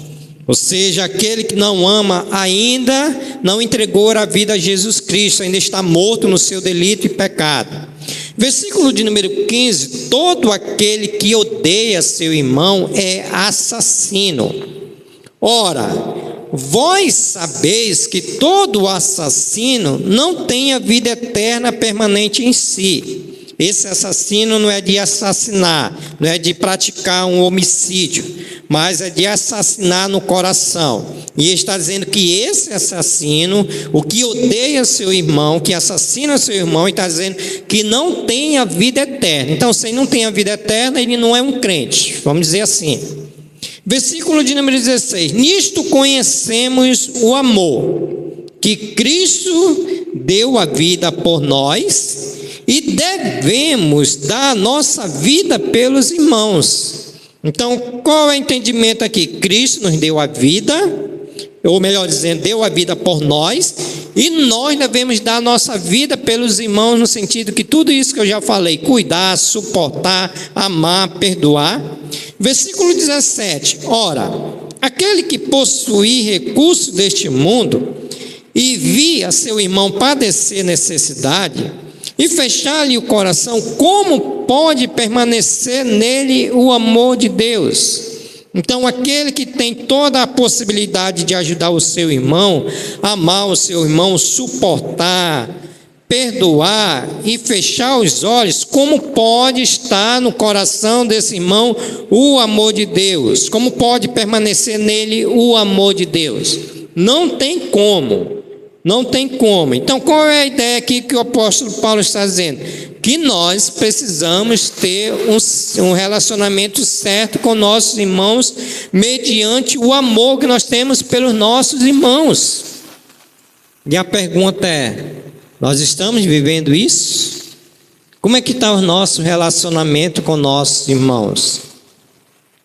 Ou seja, aquele que não ama ainda não entregou a vida a Jesus Cristo, ainda está morto no seu delito e pecado. Versículo de número 15: todo aquele que odeia seu irmão é assassino. Ora, vós sabeis que todo assassino não tem a vida eterna permanente em si. Esse assassino não é de assassinar, não é de praticar um homicídio, mas é de assassinar no coração. E está dizendo que esse assassino, o que odeia seu irmão, que assassina seu irmão, está dizendo que não tem a vida eterna. Então, se ele não tem a vida eterna, ele não é um crente, vamos dizer assim. Versículo de número 16: nisto conhecemos o amor, que Cristo deu a vida por nós, e devemos dar a nossa vida pelos irmãos. Então, qual é o entendimento aqui? Cristo nos deu a vida, ou melhor dizendo, deu a vida por nós, e nós devemos dar a nossa vida pelos irmãos, no sentido que tudo isso que eu já falei: cuidar, suportar, amar, perdoar. Versículo 17: ora, aquele que possuir recursos deste mundo e via seu irmão padecer necessidade e fechar-lhe o coração, como pode permanecer nele o amor de Deus? Então, aquele que tem toda a possibilidade de ajudar o seu irmão, amar o seu irmão, suportar, perdoar e fechar os olhos, como pode estar no coração desse irmão o amor de Deus? Como pode permanecer nele o amor de Deus? Não tem como. Não tem como. Então, qual é a ideia aqui que o apóstolo Paulo está dizendo? Que nós precisamos ter um relacionamento certo com nossos irmãos, mediante o amor que nós temos pelos nossos irmãos. E a pergunta é: nós estamos vivendo isso? Como é que está o nosso relacionamento com nossos irmãos?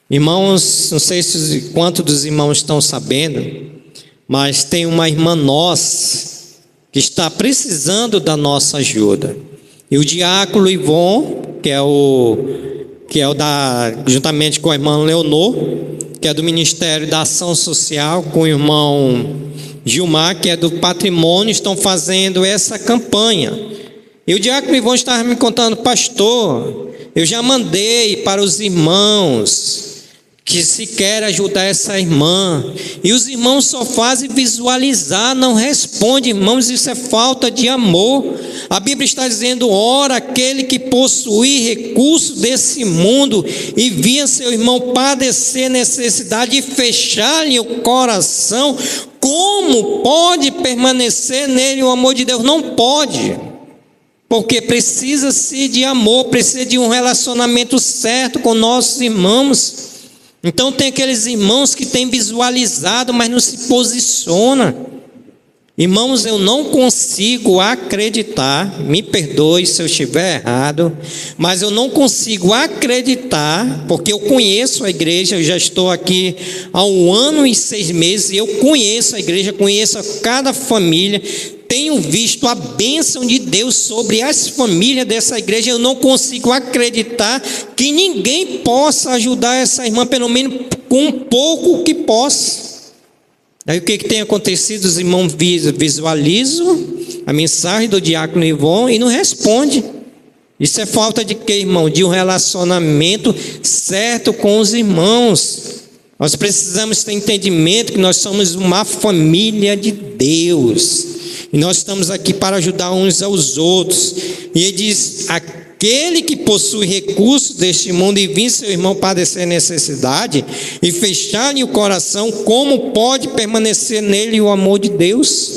Irmãos, não sei se quantos dos irmãos estão sabendo, mas tem uma irmã nossa que está precisando da nossa ajuda. E o diácono Ivon, juntamente com a irmã Leonor, que é do Ministério da Ação Social, com o irmão Gilmar, que é do Patrimônio, estão fazendo essa campanha. E o diácono Ivon estava me contando: pastor, eu já mandei para os irmãos que se quer ajudar essa irmã, e os irmãos só fazem visualizar, não respondem. Irmãos, isso é falta de amor. A Bíblia está dizendo: ora, aquele que possui recursos desse mundo e via seu irmão padecer necessidade e fechar-lhe o coração, como pode permanecer nele o amor de Deus? Não pode, porque precisa-se de amor, precisa de um relacionamento certo com nossos irmãos. Então tem aqueles irmãos que têm visualizado, mas não se posiciona. Irmãos, eu não consigo acreditar, me perdoe se eu estiver errado, mas eu não consigo acreditar, porque eu conheço a igreja, eu já estou aqui há 1 ano e 6 meses, e eu conheço a igreja, conheço cada família, tenho visto a bênção de Deus sobre as famílias dessa igreja. Eu não consigo acreditar que ninguém possa ajudar essa irmã, pelo menos com um pouco que possa. Aí o que tem acontecido? Os irmãos visualizam a mensagem do diácono Ivon e não respondem. Isso é falta de quê, irmão? De um relacionamento certo com os irmãos. Nós precisamos ter entendimento que nós somos uma família de Deus. E nós estamos aqui para ajudar uns aos outros. E ele diz: aquele que possui recursos deste mundo e vir seu irmão padecer necessidade e fechar-lhe o coração, como pode permanecer nele o amor de Deus?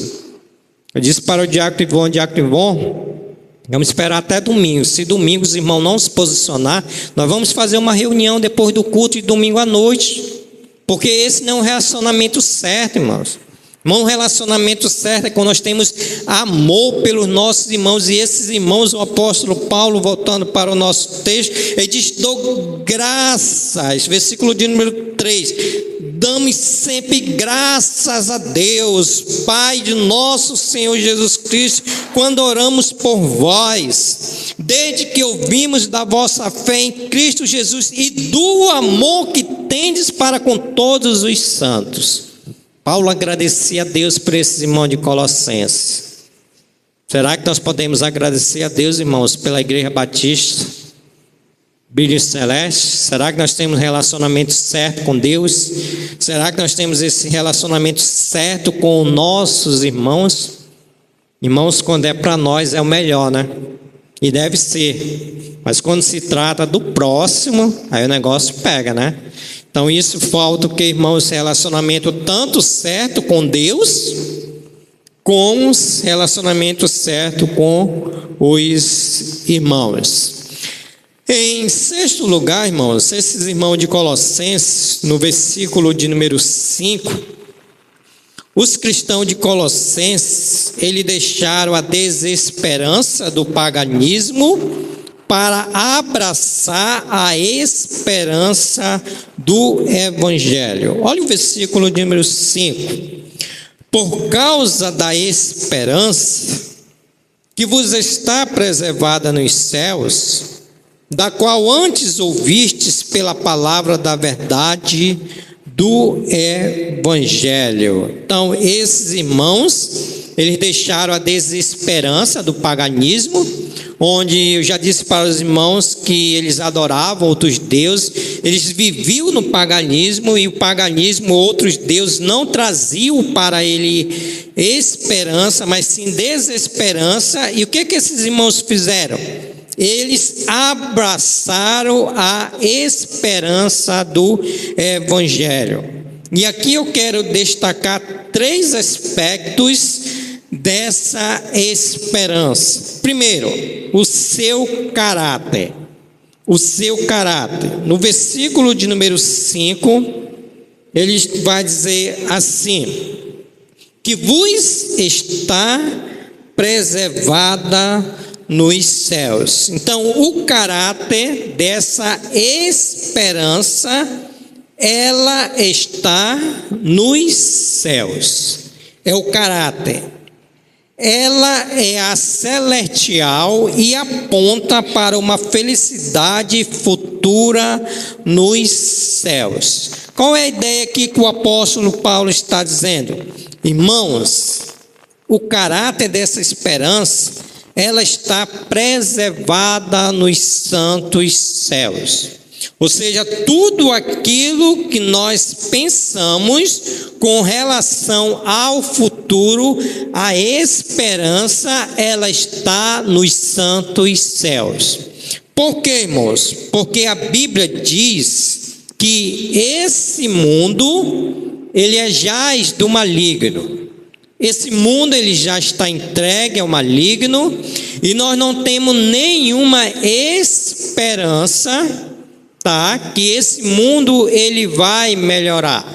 Eu disse para o diácono Ivon, vamos esperar até domingo. Se domingo os irmãos não se posicionar, nós vamos fazer uma reunião depois do culto de domingo à noite, porque esse não é um relacionamento certo, irmãos. Um relacionamento certo é quando nós temos amor pelos nossos irmãos. E esses irmãos, o apóstolo Paulo, voltando para o nosso texto, ele diz: dou graças, versículo de número 3, damos sempre graças a Deus, Pai de nosso Senhor Jesus Cristo, quando oramos por vós, desde que ouvimos da vossa fé em Cristo Jesus e do amor que tendes para com todos os santos. Paulo agradecia a Deus por esses irmãos de Colossenses. Será que nós podemos agradecer a Deus, irmãos, pela Igreja Batista Brilho Celeste? Será que nós temos um relacionamento certo com Deus? Será que nós temos esse relacionamento certo com nossos irmãos? Irmãos, quando é para nós é o melhor, né? E deve ser. Mas quando se trata do próximo, aí o negócio pega, né? Então isso falta o que, irmãos? Relacionamento tanto certo com Deus, como relacionamento certo com os irmãos. Em sexto lugar, irmãos, esses irmãos de Colossenses, no versículo de número 5, os cristãos de Colossenses, eles deixaram a desesperança do paganismo para abraçar a esperança do Evangelho. Olha o versículo de número 5. Por causa da esperança que vos está preservada nos céus, da qual antes ouvistes pela palavra da verdade do Evangelho. Então, esses irmãos, eles deixaram a desesperança do paganismo, onde eu já disse para os irmãos que eles adoravam outros deuses, eles viviam no paganismo, e o paganismo, outros deuses, não traziam para ele esperança, mas sim desesperança. E o que esses irmãos fizeram? Eles abraçaram a esperança do Evangelho. E aqui eu quero destacar 3 aspectos dessa esperança. Primeiro, o seu caráter. O seu caráter. No versículo de número 5, ele vai dizer assim: que vos está preservada nos céus. Então, o caráter dessa esperança ela está nos céus. É o caráter. Ela é a celestial e aponta para uma felicidade futura nos céus. Qual é a ideia aqui que o apóstolo Paulo está dizendo? Irmãos, o caráter dessa esperança, ela está preservada nos santos céus. Ou seja, tudo aquilo que nós pensamos com relação ao futuro, a esperança, ela está nos santos céus. Por quê, irmãos? Porque a Bíblia diz que esse mundo, ele é jaz do maligno. Esse mundo, ele já está entregue ao maligno, e nós não temos nenhuma esperança, que esse mundo ele vai melhorar.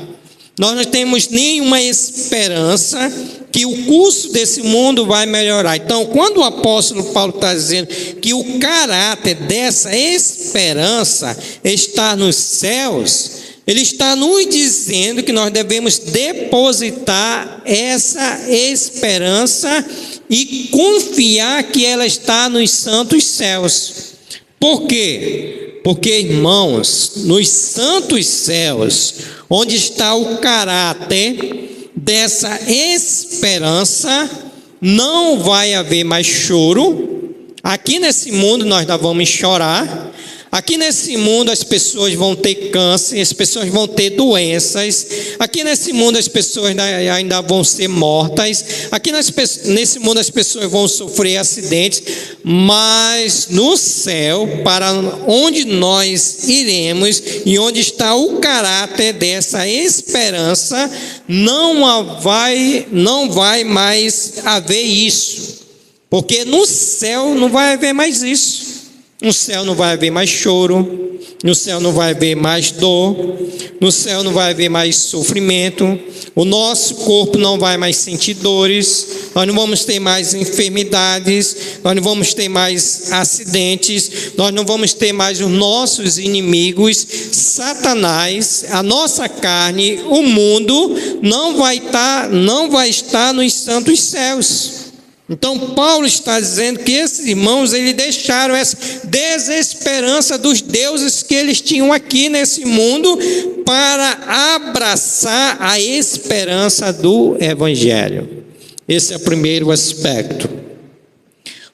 Nós não temos nenhuma esperança que o curso desse mundo vai melhorar. Então, quando o apóstolo Paulo está dizendo que o caráter dessa esperança está nos céus, ele está nos dizendo que nós devemos depositar essa esperança e confiar que ela está nos santos céus. Por quê? Porque, irmãos, nos santos céus, onde está o caráter dessa esperança, não vai haver mais choro. Aqui nesse mundo nós ainda vamos chorar. Aqui nesse mundo as pessoas vão ter câncer, as pessoas vão ter doenças. Aqui nesse mundo as pessoas ainda vão ser mortas. Aqui nesse mundo as pessoas vão sofrer acidentes. Mas no céu, para onde nós iremos e onde está o caráter dessa esperança, não vai mais haver isso. Porque no céu não vai haver mais isso. No céu não vai haver mais choro, no céu não vai haver mais dor, no céu não vai haver mais sofrimento, o nosso corpo não vai mais sentir dores, nós não vamos ter mais enfermidades, nós não vamos ter mais acidentes, nós não vamos ter mais os nossos inimigos, Satanás, a nossa carne, o mundo não vai estar nos santos céus. Então Paulo está dizendo que esses irmãos, eles deixaram essa desesperança dos deuses que eles tinham aqui nesse mundo para abraçar a esperança do Evangelho. Esse é o primeiro aspecto.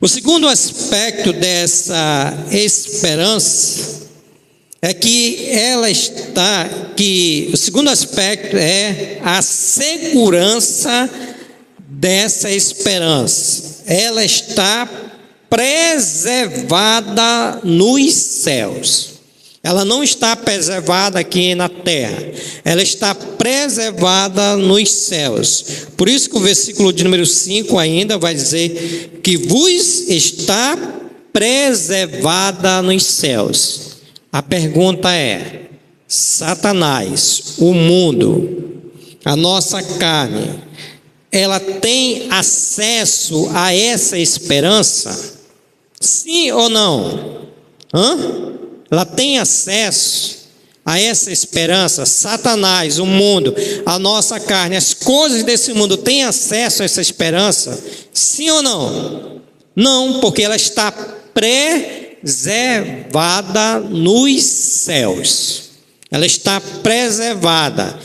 O segundo aspecto dessa esperança é o segundo aspecto é a segurança dessa esperança. Ela está preservada nos céus. Ela não está preservada aqui na terra. Ela está preservada nos céus. Por isso que o versículo de número 5 ainda vai dizer que vos está preservada nos céus. A pergunta é: Satanás, o mundo, a nossa carne, ela tem acesso a essa esperança? Sim ou não? Ela tem acesso a essa esperança? Satanás, o mundo, a nossa carne, as coisas desse mundo têm acesso a essa esperança? Sim ou não? Não, porque ela está preservada nos céus. Ela está preservada.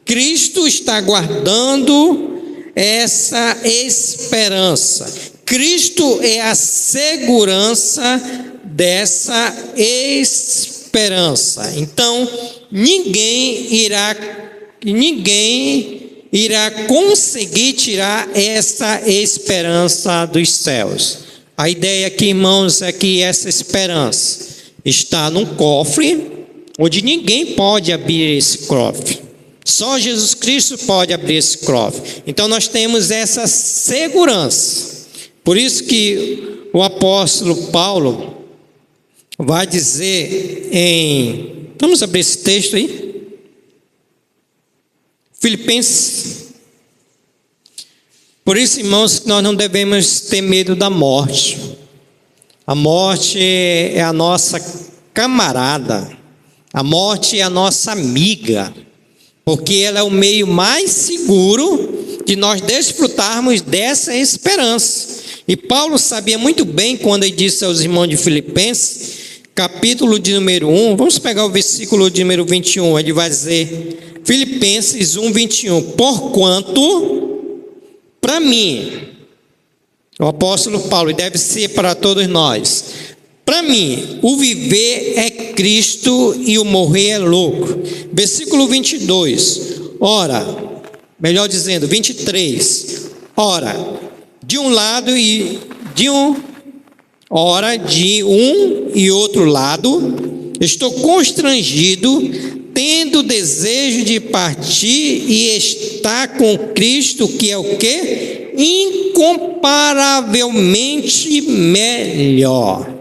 Cristo está guardando essa esperança. Cristo é a segurança dessa esperança. Então, ninguém irá conseguir tirar essa esperança dos céus. A ideia aqui, irmãos, é que essa esperança está num cofre, onde ninguém pode abrir esse cofre. Só Jesus Cristo pode abrir esse cofre. Então nós temos essa segurança. Por isso que o apóstolo Paulo vai dizer vamos abrir esse texto aí? Filipenses. Por isso, irmãos, que nós não devemos ter medo da morte. A morte é a nossa camarada. A morte é a nossa amiga, porque ela é o meio mais seguro de nós desfrutarmos dessa esperança. E Paulo sabia muito bem quando ele disse aos irmãos de Filipenses, capítulo de número 1, vamos pegar o versículo de número 21, ele vai dizer, Filipenses 1, 21, porquanto, para mim, o apóstolo Paulo, e deve ser para todos nós, para mim, o viver é Cristo e o morrer é lucro. Versículo 22, ora, melhor dizendo, 23, ora, de um lado e de um e outro lado, estou constrangido, tendo desejo de partir e estar com Cristo, que é o quê? Incomparavelmente melhor.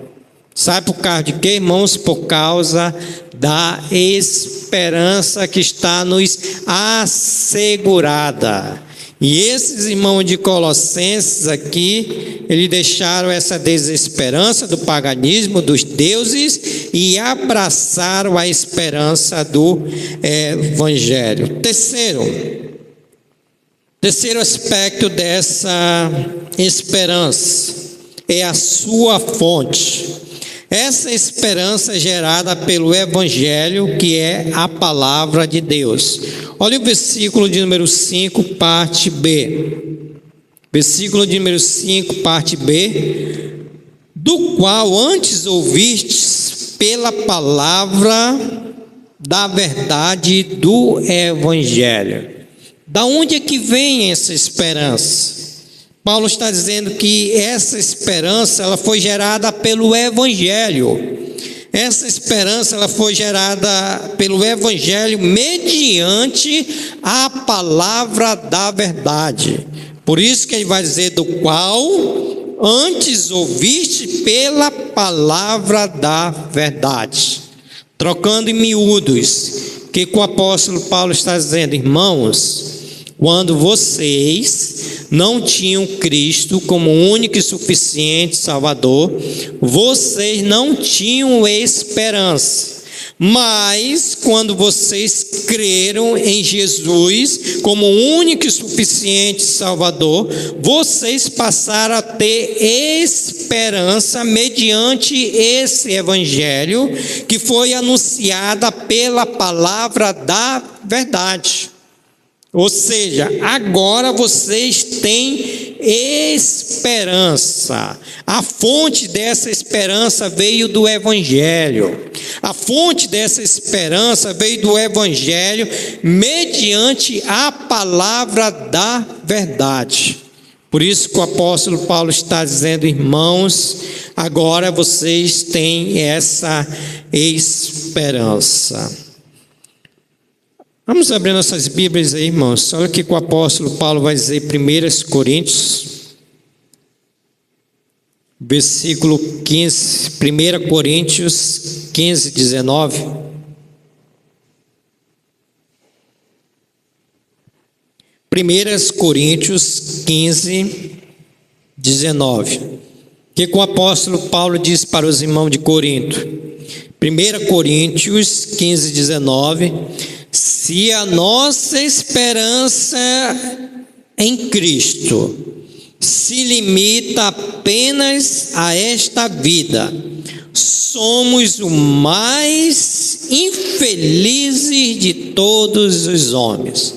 Sabe por causa de quê, irmãos? Por causa da esperança que está nos assegurada. E esses irmãos de Colossenses aqui, eles deixaram essa desesperança do paganismo, dos deuses, e abraçaram a esperança do Evangelho. Terceiro aspecto dessa esperança é a sua fonte. Essa esperança é gerada pelo Evangelho, que é a palavra de Deus. Olha o versículo de número 5, parte B. Versículo de número 5, parte B. Do qual antes ouvistes pela palavra da verdade do Evangelho. Da onde é que vem essa esperança? Paulo está dizendo que essa esperança ela foi gerada pelo Evangelho. Essa esperança ela foi gerada pelo Evangelho mediante a palavra da verdade. Por isso que ele vai dizer do qual antes ouviste pela palavra da verdade. Trocando em miúdos, que o apóstolo Paulo está dizendo, irmãos, quando vocês não tinham Cristo como único e suficiente Salvador, vocês não tinham esperança. Mas quando vocês creram em Jesus como único e suficiente Salvador, vocês passaram a ter esperança mediante esse Evangelho que foi anunciada pela palavra da verdade. Ou seja, agora vocês têm esperança. A fonte dessa esperança veio do Evangelho. A fonte dessa esperança veio do Evangelho mediante a palavra da verdade. Por isso que o apóstolo Paulo está dizendo, irmãos, agora vocês têm essa esperança. Vamos abrir nossas Bíblias aí, irmãos. Olha o que o apóstolo Paulo vai dizer em 1 Coríntios, versículo 15, 1 Coríntios 15, 19. 1 Coríntios 15, 19. O que o apóstolo Paulo diz para os irmãos de Corinto? 1 Coríntios 15, 19. Se a nossa esperança em Cristo se limita apenas a esta vida, somos os mais infelizes de todos os homens.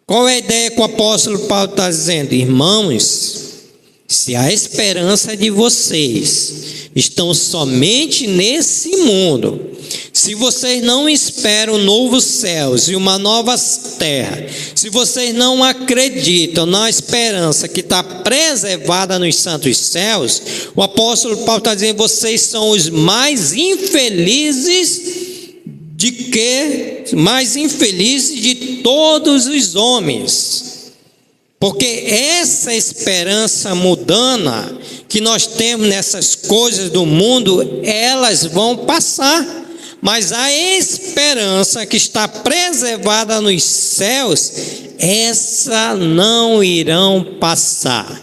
Qual é a ideia que o apóstolo Paulo está dizendo? Irmãos, se a esperança de vocês estão somente nesse mundo, se vocês não esperam novos céus e uma nova terra, se vocês não acreditam na esperança que está preservada nos santos céus, o apóstolo Paulo está dizendo, vocês são os mais infelizes mais infelizes de todos os homens. Porque essa esperança mundana que nós temos nessas coisas do mundo, elas vão passar. Mas a esperança que está preservada nos céus, essa não irão passar.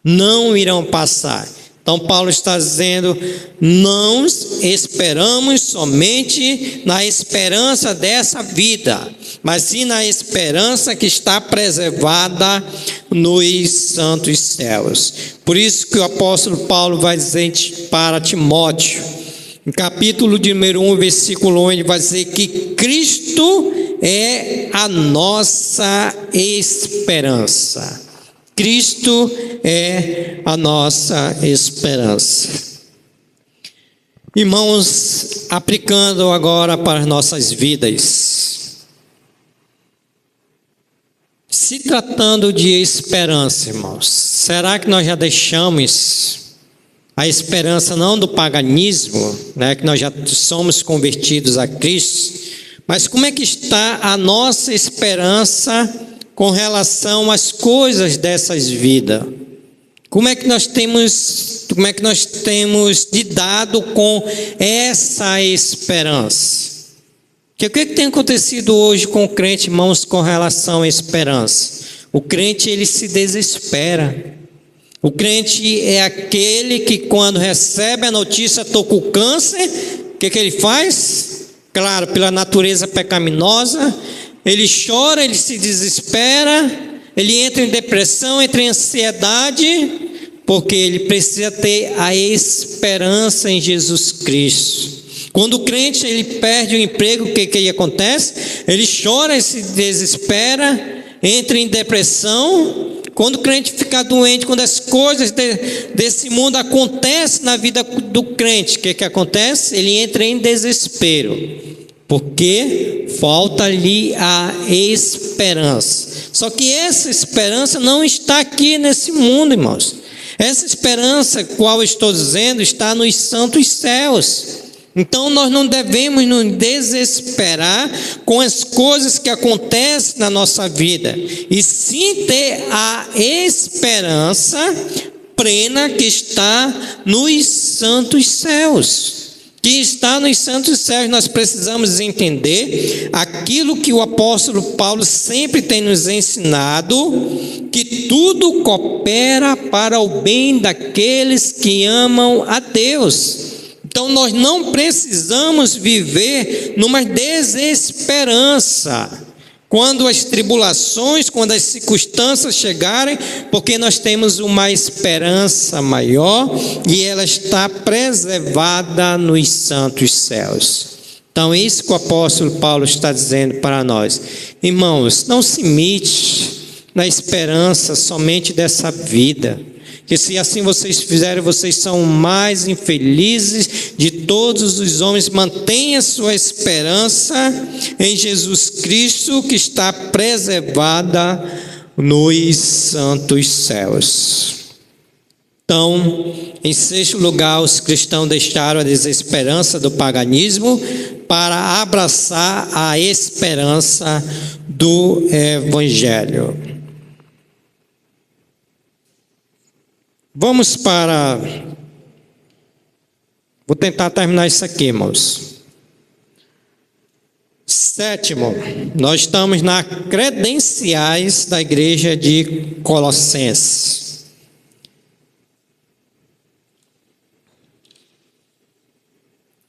Não irão passar. Então Paulo está dizendo: não esperamos somente na esperança dessa vida, mas sim na esperança que está preservada nos santos céus. Por isso que o apóstolo Paulo vai dizer para Timóteo, no capítulo de número 1, versículo 1, ele vai dizer que Cristo é a nossa esperança. Cristo é a nossa esperança. Irmãos, aplicando agora para as nossas vidas, se tratando de esperança, irmãos, será que nós já deixamos a esperança não do paganismo, né, que nós já somos convertidos a Cristo, mas como é que está a nossa esperança com relação às coisas dessas vidas? Como é que nós temos lidado com essa esperança? O que tem acontecido hoje com o crente, irmãos, com relação à esperança? O crente, ele se desespera. O crente é aquele que, quando recebe a notícia, estou com câncer, o que ele faz? Claro, pela natureza pecaminosa, ele chora, ele se desespera, ele entra em depressão, entra em ansiedade, porque ele precisa ter a esperança em Jesus Cristo. Quando o crente ele perde o emprego, o que acontece? Ele chora, ele se desespera, entra em depressão. Quando o crente fica doente, quando as coisas desse mundo acontecem na vida do crente, o que acontece? Ele entra em desespero, porque falta ali a esperança. Só que essa esperança não está aqui nesse mundo, irmãos. Essa esperança, qual eu estou dizendo, está nos santos céus. Então nós não devemos nos desesperar com as coisas que acontecem na nossa vida, e sim ter a esperança plena que está nos santos céus. Que está nos santos céus. Nós precisamos entender aquilo que o apóstolo Paulo sempre tem nos ensinado, que tudo coopera para o bem daqueles que amam a Deus. Então nós não precisamos viver numa desesperança quando as tribulações, quando as circunstâncias chegarem, porque nós temos uma esperança maior e ela está preservada nos santos céus. Então é isso que o apóstolo Paulo está dizendo para nós. Irmãos, não se imite na esperança somente dessa vida, que se assim vocês fizerem, vocês são mais infelizes de todos os homens. Mantenha sua esperança em Jesus Cristo, que está preservada nos santos céus. Então, em sexto lugar, os cristãos deixaram a desesperança do paganismo para abraçar a esperança do Evangelho. Vamos para... Vou tentar terminar isso aqui, irmãos. Sétimo, nós estamos na credenciais da igreja de Colossenses.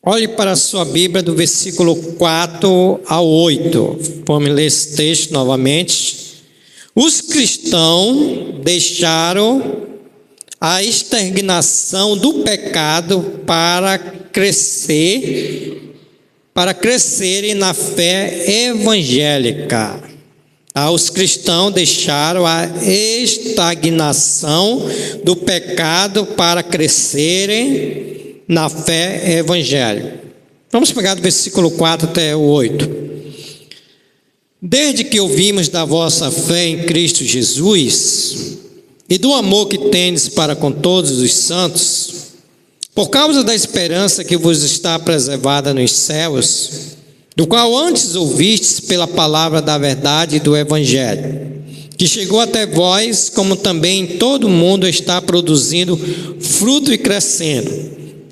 Olhe para a sua Bíblia do versículo 4 ao 8. Vamos ler esse texto novamente. Os cristãos deixaram a estagnação do pecado para crescerem na fé evangélica. Os cristãos deixaram a estagnação do pecado para crescerem na fé evangélica. Vamos pegar do versículo 4 até o 8. Desde que ouvimos da vossa fé em Cristo Jesus e do amor que tendes para com todos os santos, por causa da esperança que vos está preservada nos céus, do qual antes ouvistes pela palavra da verdade do Evangelho, que chegou até vós, como também todo mundo está produzindo fruto e crescendo.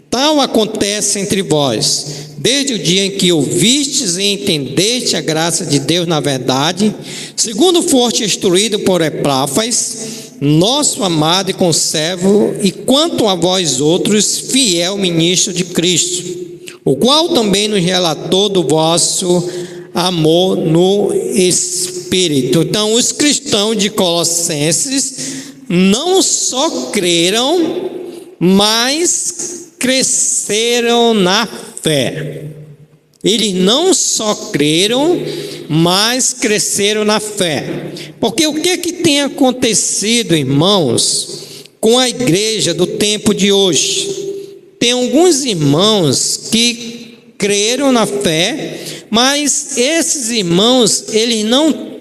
Tal acontece entre vós, desde o dia em que ouvistes e entendeste a graça de Deus na verdade, segundo foste instruído por Epáfras, nosso amado e conservo, e quanto a vós outros, fiel ministro de Cristo, o qual também nos relatou do vosso amor no Espírito. Então, os cristãos de Colossenses não só creram, mas cresceram na fé. Eles não só creram, mas cresceram na fé. Porque o que tem acontecido, irmãos, com a igreja do tempo de hoje? Tem alguns irmãos que creram na fé, mas esses irmãos, eles não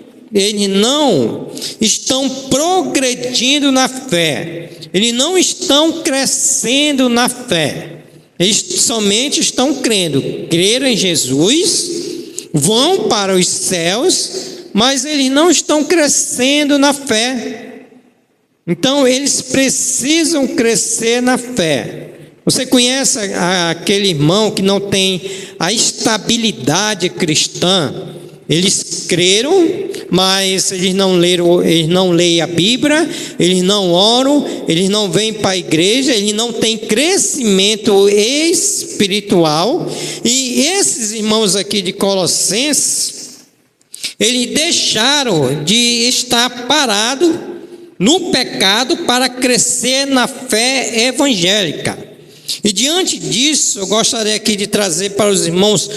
estão progredindo na fé. Eles não estão crescendo na fé. Eles somente estão crendo. Creram em Jesus, vão para os céus, mas eles não estão crescendo na fé. Então, eles precisam crescer na fé. Você conhece aquele irmão que não tem a estabilidade cristã? Eles creram, mas eles não leem a Bíblia, eles não oram, eles não vêm para a igreja, eles não têm crescimento espiritual. E esses irmãos aqui de Colossenses, eles deixaram de estar parados no pecado para crescer na fé evangélica. E diante disso, eu gostaria aqui de trazer para os irmãos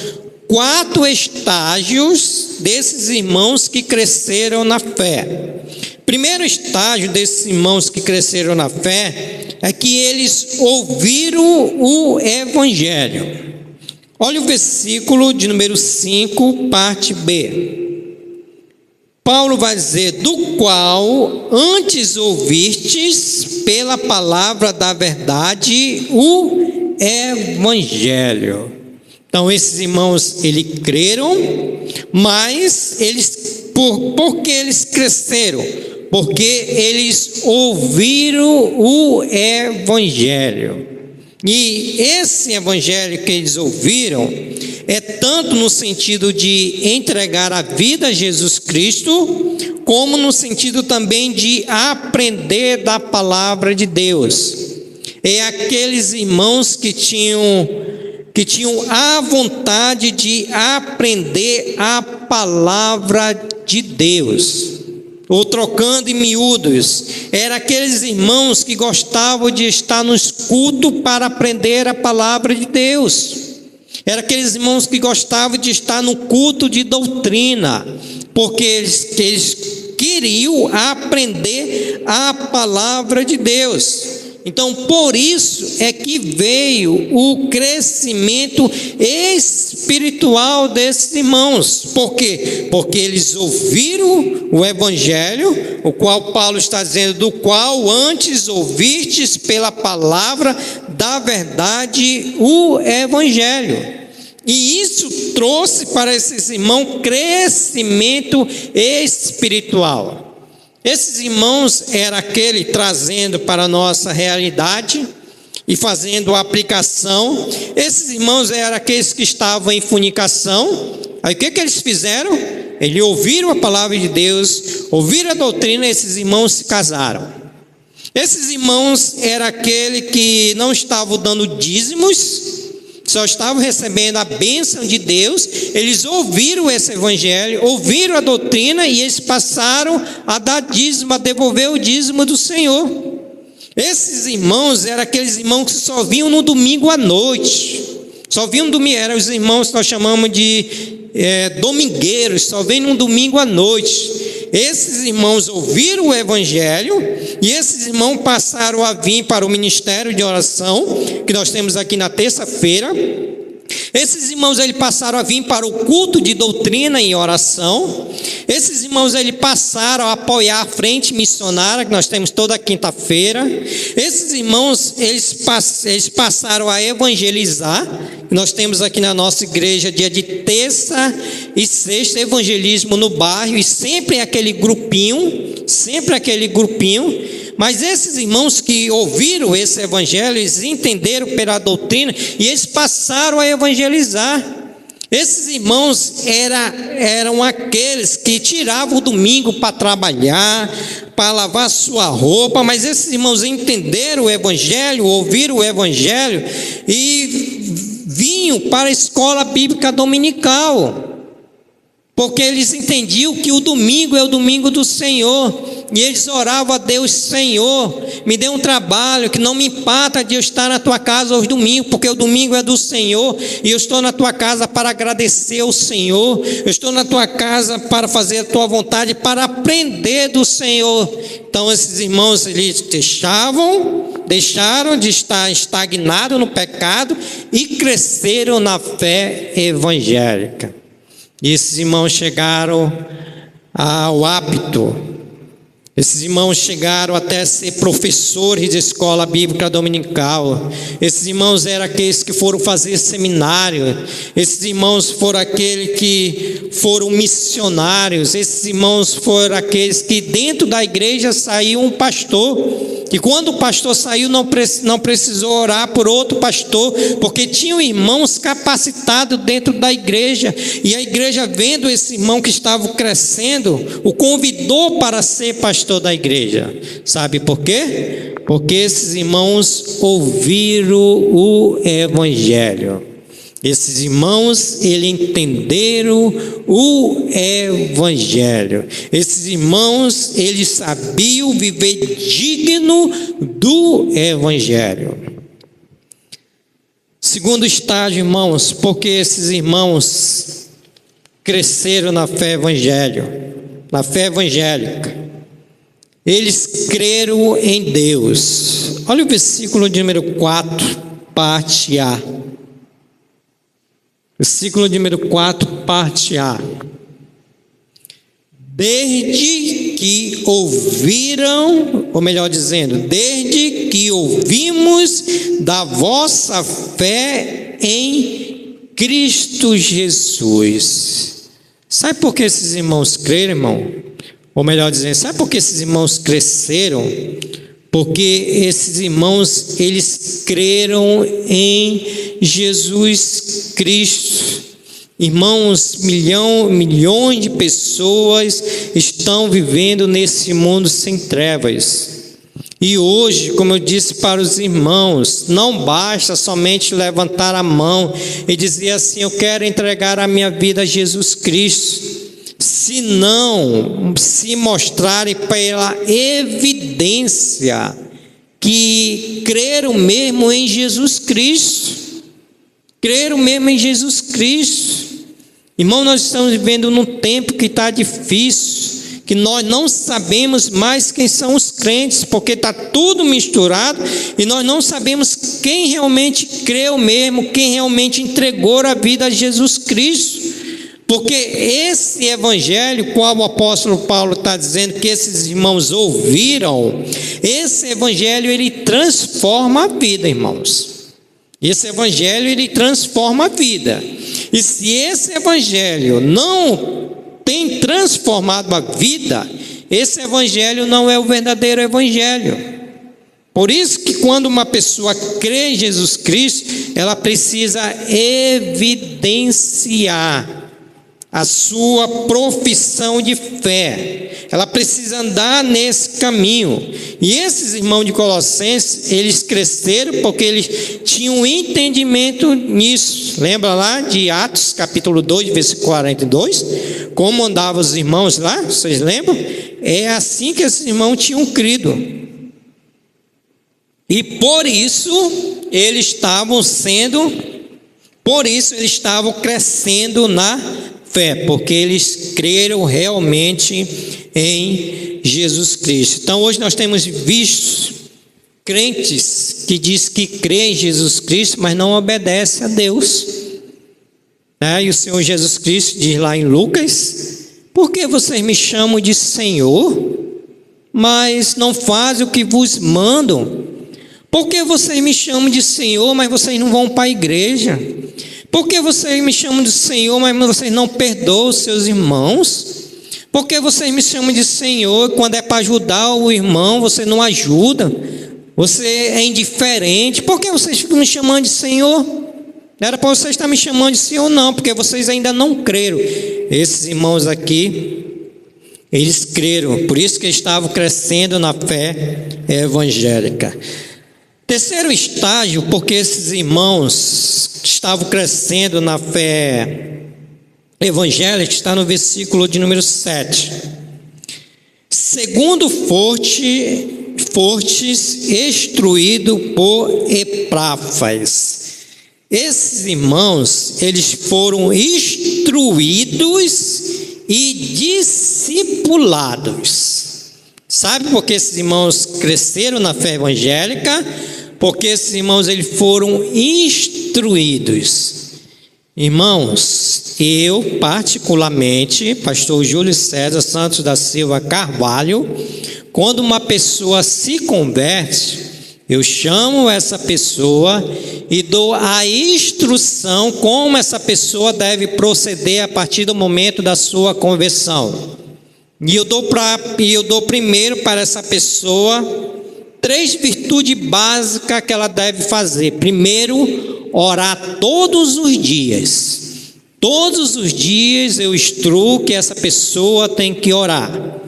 4 estágios desses irmãos que cresceram na fé. Primeiro estágio desses irmãos que cresceram na fé é que eles ouviram o Evangelho. Olha o versículo de número 5, parte B. Paulo vai dizer: do qual antes ouvistes pela palavra da verdade o Evangelho. Então, esses irmãos, eles creram, mas por que eles cresceram? Porque eles ouviram o Evangelho. E esse Evangelho que eles ouviram é tanto no sentido de entregar a vida a Jesus Cristo, como no sentido também de aprender da palavra de Deus. É aqueles irmãos que tinham a vontade de aprender a palavra de Deus. Ou trocando em miúdos, eram aqueles irmãos que gostavam de estar nos cultos para aprender a palavra de Deus. Eram aqueles irmãos que gostavam de estar no culto de doutrina, porque eles queriam aprender a palavra de Deus. Então, por isso é que veio o crescimento espiritual desses irmãos. Por quê? Porque eles ouviram o Evangelho, o qual Paulo está dizendo: do qual antes ouvistes pela palavra da verdade o Evangelho. E isso trouxe para esses irmãos crescimento espiritual. Esses irmãos era aquele trazendo para a nossa realidade e fazendo a aplicação. Esses irmãos eram aqueles que estavam em fornicação. Aí o que eles fizeram? Eles ouviram a palavra de Deus, ouviram a doutrina, e esses irmãos se casaram. Esses irmãos eram aqueles que não estavam dando dízimos, só estavam recebendo a bênção de Deus. Eles ouviram esse Evangelho, ouviram a doutrina, e eles passaram a dar dízimo, a devolver o dízimo do Senhor. Esses irmãos eram aqueles irmãos que só vinham no domingo à noite. Só vinham no domingo, eram os irmãos que nós chamamos de domingueiros, só vêm no domingo à noite. Esses irmãos ouviram o Evangelho, e esses irmãos passaram a vir para o ministério de oração, que nós temos aqui na terça-feira. Esses irmãos, eles passaram a vir para o culto de doutrina e oração. Esses irmãos, eles passaram a apoiar a frente missionária, que nós temos toda quinta-feira. Esses irmãos, eles passaram a evangelizar. Nós temos aqui na nossa igreja dia de terça e sexta, evangelismo no bairro, e sempre aquele grupinho. Mas esses irmãos que ouviram esse evangelho, eles entenderam pela doutrina, e eles passaram a evangelizar. Esses irmãos eram aqueles que tiravam o domingo para trabalhar, para lavar sua roupa, mas esses irmãos entenderam o Evangelho, ouviram o Evangelho e vinham para a escola bíblica dominical, porque eles entendiam que o domingo é o domingo do Senhor, e eles oravam a Deus: Senhor, me dê um trabalho, que não me impata de eu estar na tua casa aos domingos, porque o domingo é do Senhor, e eu estou na tua casa para agradecer ao Senhor, eu estou na tua casa para fazer a tua vontade, para aprender do Senhor. Então esses irmãos, eles deixaram de estar estagnados no pecado e cresceram na fé evangélica. E esses irmãos chegaram ao hábito, esses irmãos chegaram até ser professores de escola bíblica dominical. Esses irmãos eram aqueles que foram fazer seminário. Esses irmãos foram aqueles que foram missionários. Esses irmãos foram aqueles que dentro da igreja saiu um pastor. E quando o pastor saiu, não precisou orar por outro pastor, porque tinham irmãos capacitados dentro da igreja. E a igreja, vendo esse irmão que estava crescendo, o convidou para ser pastor da igreja. Sabe por quê? Porque esses irmãos ouviram o Evangelho. Esses irmãos, eles entenderam o Evangelho. Esses irmãos, eles sabiam viver digno do Evangelho. Segundo estágio, irmãos, porque esses irmãos cresceram na fé evangélica. Eles creram em Deus. Olha o versículo de número 4, parte A. Versículo número 4, parte A. Desde que ouviram, ou melhor dizendo, desde que ouvimos da vossa fé em Cristo Jesus. Sabe por que esses irmãos creram, irmão? Ou melhor dizendo, sabe por que esses irmãos cresceram? Porque esses irmãos, eles creram em Jesus Cristo. Irmãos, milhões de pessoas estão vivendo nesse mundo sem trevas. E hoje, como eu disse para os irmãos, não basta somente levantar a mão e dizer assim: eu quero entregar a minha vida a Jesus Cristo. Se não se mostrarem pela evidência que creram mesmo em Jesus Cristo. Creram mesmo em Jesus Cristo. Irmão, nós estamos vivendo num tempo que está difícil, que nós não sabemos mais quem são os crentes, porque está tudo misturado e nós não sabemos quem realmente creu mesmo, quem realmente entregou a vida a Jesus Cristo. Porque esse evangelho, qual o apóstolo Paulo está dizendo que esses irmãos ouviram, esse evangelho, ele transforma a vida, irmãos. Esse evangelho, ele transforma a vida. E se esse evangelho não tem transformado a vida, esse evangelho não é o verdadeiro evangelho. Por isso que quando uma pessoa crê em Jesus Cristo, ela precisa evidenciar a sua profissão de fé. Ela precisa andar nesse caminho. E esses irmãos de Colossenses, eles cresceram porque eles tinham um entendimento nisso. Lembra lá de Atos capítulo 2, versículo 42? Como andavam os irmãos lá? Vocês lembram? É assim que esses irmãos tinham crido. E por isso eles estavam crescendo na fé, porque eles creram realmente em Jesus Cristo. Então hoje nós temos visto crentes que diz que crê em Jesus Cristo, mas não obedece a Deus. E o Senhor Jesus Cristo diz lá em Lucas: por que vocês me chamam de Senhor, mas não fazem o que vos mandam? Por que vocês me chamam de Senhor, mas vocês não vão para a igreja? Por que vocês me chamam de Senhor, mas vocês não perdoam os seus irmãos? Por que vocês me chamam de Senhor, quando é para ajudar o irmão, você não ajuda? Você é indiferente. Por que vocês ficam me chamando de Senhor? Era para vocês estar me chamando de sim ou não, porque vocês ainda não creram. Esses irmãos aqui, eles creram, por isso que eles estavam crescendo na fé evangélica. Terceiro estágio, porque esses irmãos estavam crescendo na fé evangélica, está no versículo de número 7. Segundo fortes, instruído por Epáfras. Esses irmãos, eles foram instruídos e discipulados. Sabe por que esses irmãos cresceram na fé evangélica? Porque esses irmãos, eles foram instruídos. Irmãos, eu particularmente, pastor Júlio César Santos da Silva Carvalho, quando uma pessoa se converte, eu chamo essa pessoa e dou a instrução como essa pessoa deve proceder a partir do momento da sua conversão. E eu dou primeiro para essa pessoa 3 virtudes básicas que ela deve fazer. Primeiro, orar todos os dias. Todos os dias eu instruo que essa pessoa tem que orar.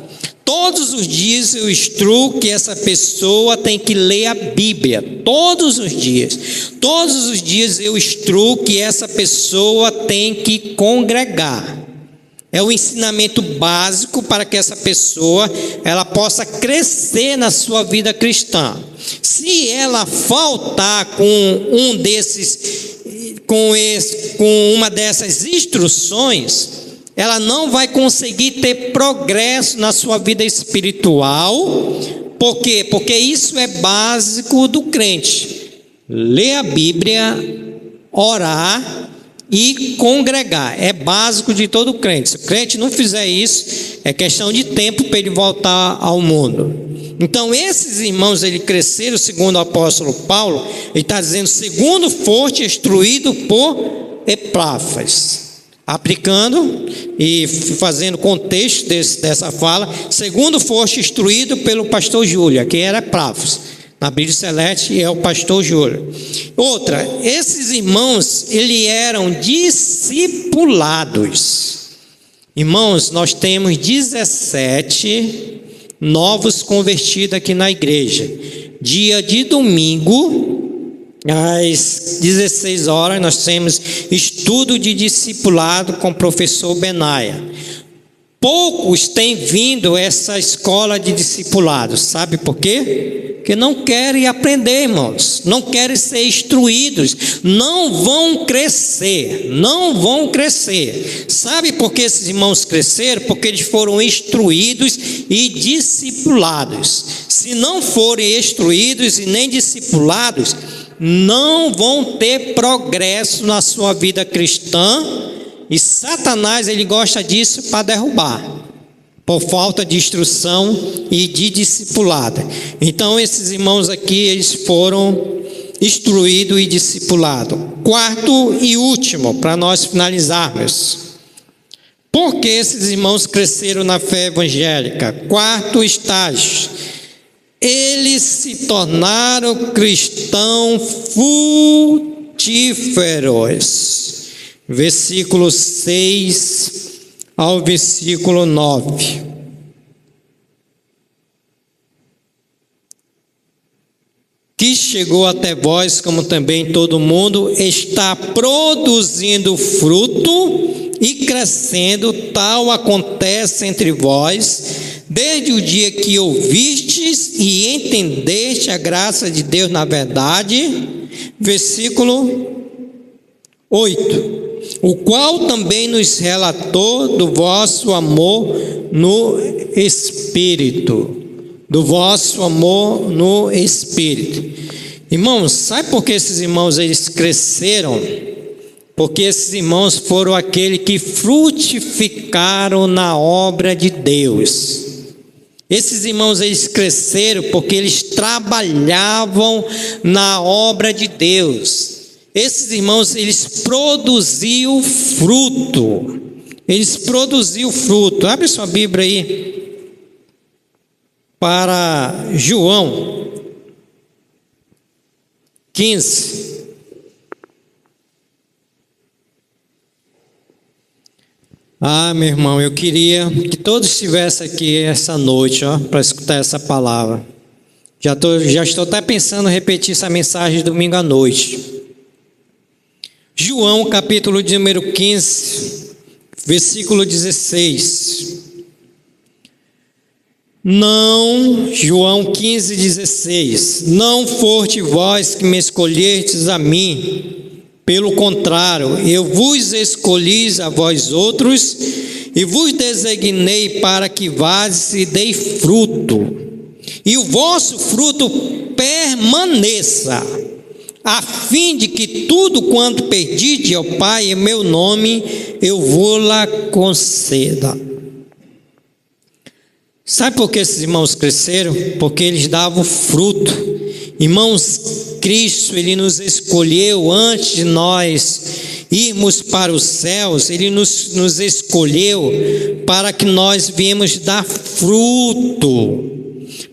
Todos os dias eu instruo que essa pessoa tem que ler a Bíblia. Todos os dias. Todos os dias eu instruo que essa pessoa tem que congregar. É o ensinamento básico para que essa pessoa ela possa crescer na sua vida cristã. Se ela faltar com uma dessas instruções, ela não vai conseguir ter progresso na sua vida espiritual. Por quê? Porque isso é básico do crente. Ler a Bíblia, orar e congregar. É básico de todo crente. Se o crente não fizer isso, é questão de tempo para ele voltar ao mundo. Então esses irmãos, eles cresceram, segundo o apóstolo Paulo, ele está dizendo, segundo forte instruído por Epáfras. Aplicando e fazendo contexto dessa fala, segundo foste instruído pelo pastor Júlio, que era Epáfras, na Bíblia Celeste é o pastor Júlio. Outra, esses irmãos, eles eram discipulados. Irmãos, nós temos 17 novos convertidos aqui na igreja. Dia de domingo, às 16 horas, nós temos estudo de discipulado com o professor Benaia. Poucos têm vindo a essa escola de discipulado. Sabe por quê? Porque não querem aprender, irmãos. Não querem ser instruídos. Não vão crescer. Não vão crescer. Sabe por que esses irmãos cresceram? Porque eles foram instruídos e discipulados. Se não forem instruídos e nem discipulados, não vão ter progresso na sua vida cristã, e Satanás, ele gosta disso para derrubar, por falta de instrução e de discipulado. Então esses irmãos aqui, eles foram instruídos e discipulados. Quarto e último, para nós finalizarmos, porque esses irmãos cresceram na fé evangélica? Quarto estágio, eles se tornaram cristãos frutíferos. Versículo 6 ao versículo 9. Que chegou até vós, como também todo mundo, está produzindo fruto e crescendo, tal acontece entre vós, desde o dia que ouvistes e entendeste a graça de Deus na verdade. Versículo 8. O qual também nos relatou do vosso amor no Espírito. Do vosso amor no Espírito. Irmãos, sabe por que esses irmãos eles cresceram? Porque esses irmãos foram aqueles que frutificaram na obra de Deus. Esses irmãos eles cresceram porque eles trabalhavam na obra de Deus. Esses irmãos, eles produziam fruto. Eles produziam fruto. Abre sua Bíblia aí para João 15. Meu irmão, eu queria que todos estivessem aqui essa noite, para escutar essa palavra. Já estou até pensando em repetir essa mensagem domingo à noite. João, capítulo de número 15, versículo 16. Não, João 15, 16. Não foste vós que me escolhestes a mim. Pelo contrário, eu vos escolhi a vós outros e vos designei para que vades e dei fruto, e o vosso fruto permaneça, a fim de que tudo quanto pedide ao Pai em meu nome, eu vou-la conceda. Sabe por que esses irmãos cresceram? Porque eles davam fruto. Irmãos, Cristo, Ele nos escolheu antes de nós irmos para os céus. Ele nos escolheu para que nós viemos dar fruto,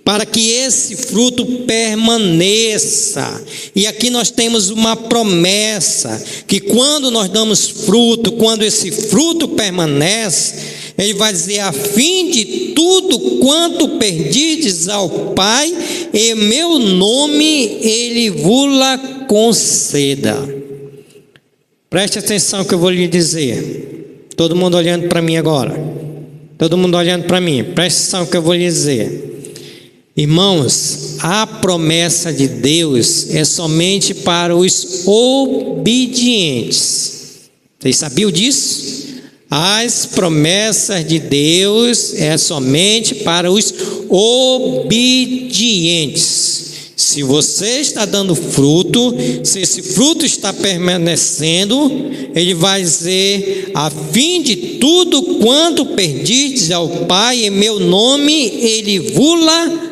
para que esse fruto permaneça. E aqui nós temos uma promessa, que quando nós damos fruto, quando esse fruto permanece, Ele vai dizer: a fim de tudo quanto perdides ao Pai, em meu nome Ele vos-la conceda. Preste atenção que eu vou lhe dizer. Todo mundo olhando para mim agora. Todo mundo olhando para mim. Preste atenção que eu vou lhe dizer. Irmãos, a promessa de Deus é somente para os obedientes. Vocês sabiam disso? As promessas de Deus é somente para os obedientes. Se você está dando fruto, se esse fruto está permanecendo, Ele vai dizer: a fim de tudo quanto perdides ao Pai em meu nome, Ele vos-la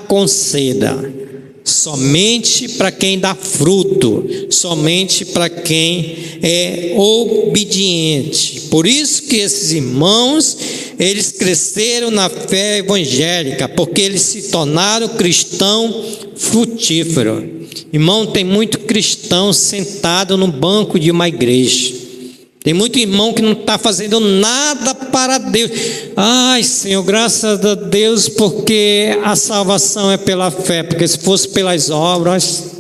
conceda. Somente para quem dá fruto, somente para quem é obediente. Por isso que esses irmãos, eles cresceram na fé evangélica, porque eles se tornaram cristão frutífero. Irmão, tem muito cristão sentado no banco de uma igreja. Tem muito irmão que não está fazendo nada para Deus. Ai, Senhor, graças a Deus, porque a salvação é pela fé. Porque se fosse pelas obras,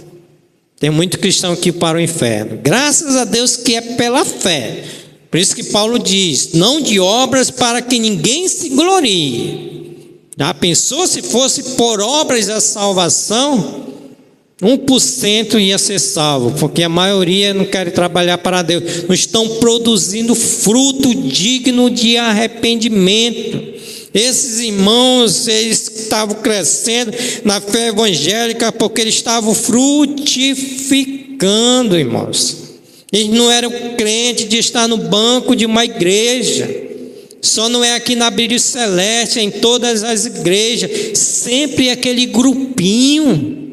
tem muito cristão que ir para o inferno. Graças a Deus que é pela fé. Por isso que Paulo diz: não de obras para que ninguém se glorie. Já pensou se fosse por obras a salvação? 1% ia ser salvo, porque a maioria não quer trabalhar para Deus, não estão produzindo fruto digno de arrependimento. Esses irmãos, eles estavam crescendo na fé evangélica porque eles estavam frutificando, irmãos. Eles não eram crentes de estar no banco de uma igreja. Só não é aqui na Bíblia Celeste, é em todas as igrejas, sempre aquele grupinho.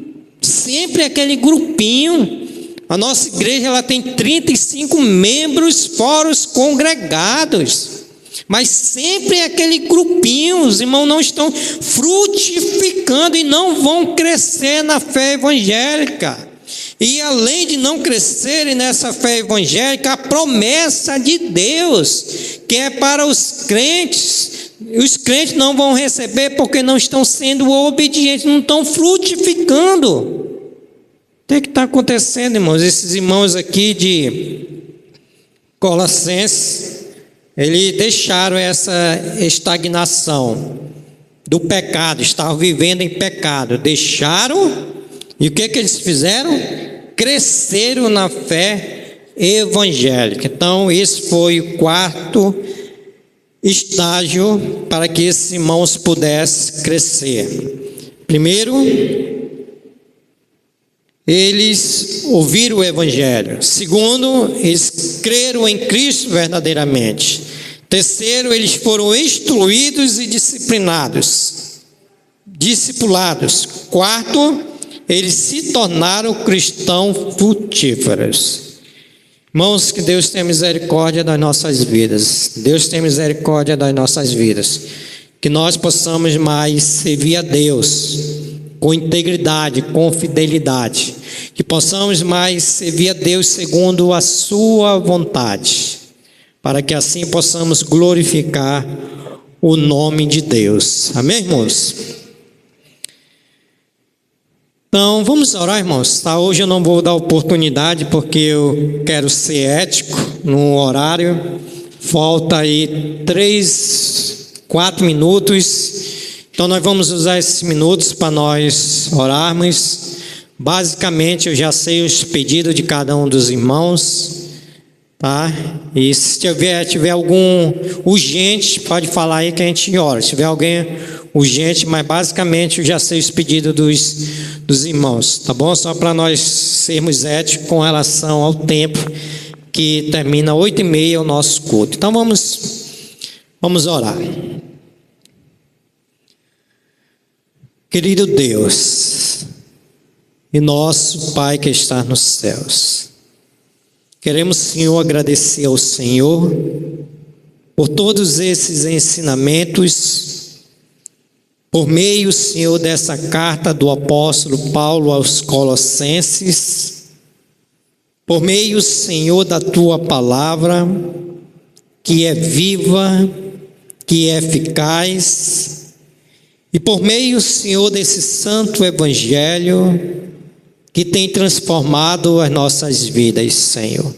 Sempre aquele grupinho. A nossa igreja, ela tem 35 membros fora os congregados, mas sempre aquele grupinho. Os irmãos não estão frutificando e não vão crescer na fé evangélica. E além de não crescerem nessa fé evangélica, a promessa de Deus, que é para os crentes não vão receber porque não estão sendo obedientes, não estão frutificando. O que está acontecendo, irmãos? Esses irmãos aqui de Colossenses, eles deixaram essa estagnação do pecado, estavam vivendo em pecado, deixaram, e o que eles fizeram? Cresceram na fé evangélica. Então esse foi o quarto estágio para que esses irmãos pudessem crescer. Primeiro, eles ouviram o Evangelho. Segundo, eles creram em Cristo verdadeiramente. Terceiro, eles foram instruídos e discipulados. Quarto, eles se tornaram cristãos frutíferos. Irmãos, que Deus tenha misericórdia das nossas vidas. Deus tenha misericórdia das nossas vidas. Que nós possamos mais servir a Deus com integridade, com fidelidade. Que possamos mais servir a Deus segundo a sua vontade. para que assim possamos glorificar o nome de Deus. Amém, irmãos? Então, vamos orar, irmãos, tá? Hoje eu não vou dar oportunidade, porque eu quero ser ético no horário. Falta aí 4 minutos. Então, nós vamos usar esses minutos para nós orarmos. Basicamente, eu já sei os pedidos de cada um dos irmãos, tá? E se tiver algum urgente, pode falar aí que a gente ora. Se tiver alguém urgente, mas basicamente eu já sei os pedidos dos irmãos, tá bom? Só para nós sermos éticos com relação ao tempo, que termina 8h30 o nosso culto. Então vamos orar. Querido Deus e nosso Pai que está nos céus, queremos, Senhor, agradecer ao Senhor por todos esses ensinamentos, por meio, Senhor, dessa carta do apóstolo Paulo aos Colossenses, por meio, Senhor, da Tua palavra, que é viva, que é eficaz, e por meio, Senhor, desse santo evangelho, que tem transformado as nossas vidas, Senhor.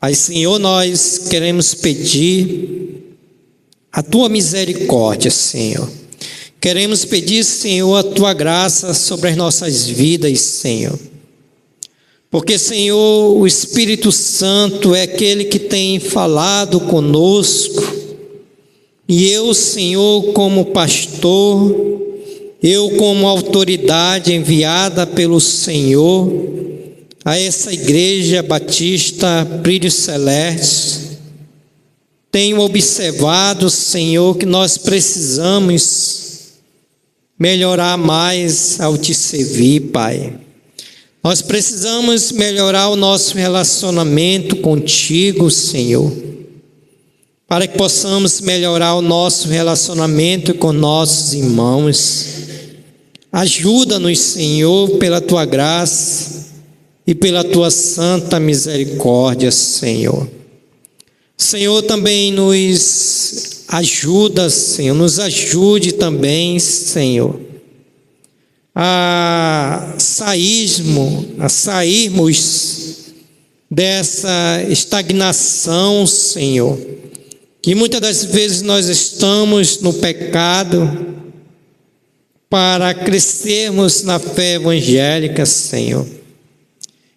Mas, Senhor, nós queremos pedir a Tua misericórdia, Senhor. Queremos pedir, Senhor, a Tua graça sobre as nossas vidas, Senhor. Porque, Senhor, o Espírito Santo é aquele que tem falado conosco. E eu, Senhor, como pastor, eu como autoridade enviada pelo Senhor a essa igreja batista Brilho Celeste, tenho observado, Senhor, que nós precisamos melhorar mais ao Te servir, Pai. Nós precisamos melhorar o nosso relacionamento contigo, Senhor, para que possamos melhorar o nosso relacionamento com nossos irmãos. Ajuda-nos, Senhor, pela Tua graça e pela Tua santa misericórdia, Senhor. Senhor, também nos ajuda, Senhor, nos ajude também, Senhor, a sairmos dessa estagnação, Senhor, que muitas das vezes nós estamos no pecado, para crescermos na fé evangélica, Senhor.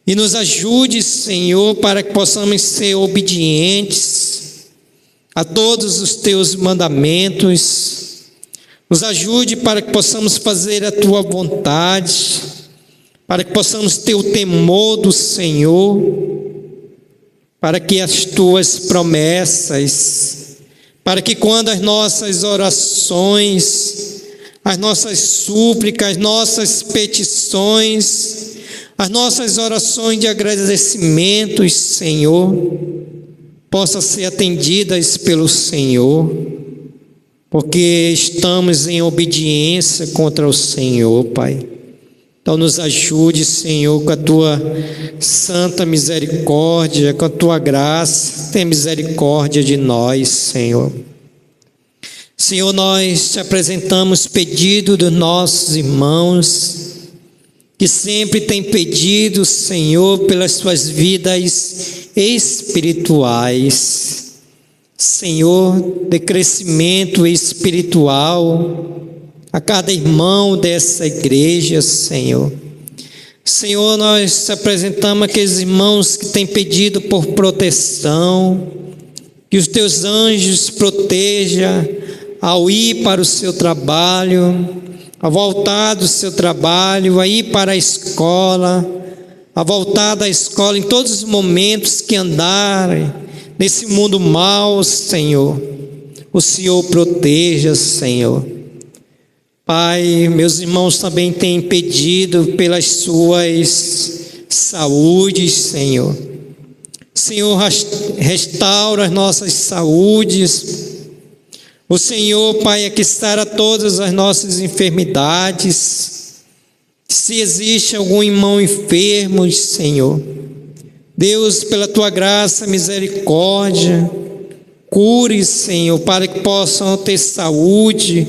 E nos ajude, Senhor, para que possamos ser obedientes a todos os Teus mandamentos. Nos ajude para que possamos fazer a Tua vontade, para que possamos ter o temor do Senhor, para que as Tuas promessas, para que quando as nossas orações, as nossas súplicas, as nossas petições, as nossas orações de agradecimentos, Senhor, possam ser atendidas pelo Senhor, porque estamos em obediência contra o Senhor, Pai. Então nos ajude, Senhor, com a Tua santa misericórdia, com a Tua graça, tenha misericórdia de nós, Senhor. Senhor, nós Te apresentamos pedido dos nossos irmãos, que sempre têm pedido, Senhor, pelas suas vidas espirituais. Senhor, de crescimento espiritual a cada irmão dessa igreja, Senhor. Senhor, nós Te apresentamos aqueles irmãos que têm pedido por proteção, que os Teus anjos protejam ao ir para o seu trabalho, a voltar do seu trabalho, a ir para a escola, a voltar da escola em todos os momentos que andarem nesse mundo mau, Senhor. O Senhor proteja, Senhor. Pai, meus irmãos também têm pedido pelas suas saúdes, Senhor. Senhor, restaura as nossas saúdes. O Senhor, Pai, é que sara todas as nossas enfermidades. Se existe algum irmão enfermo, Senhor, Deus, pela tua graça, misericórdia, cure, Senhor, para que possam ter saúde,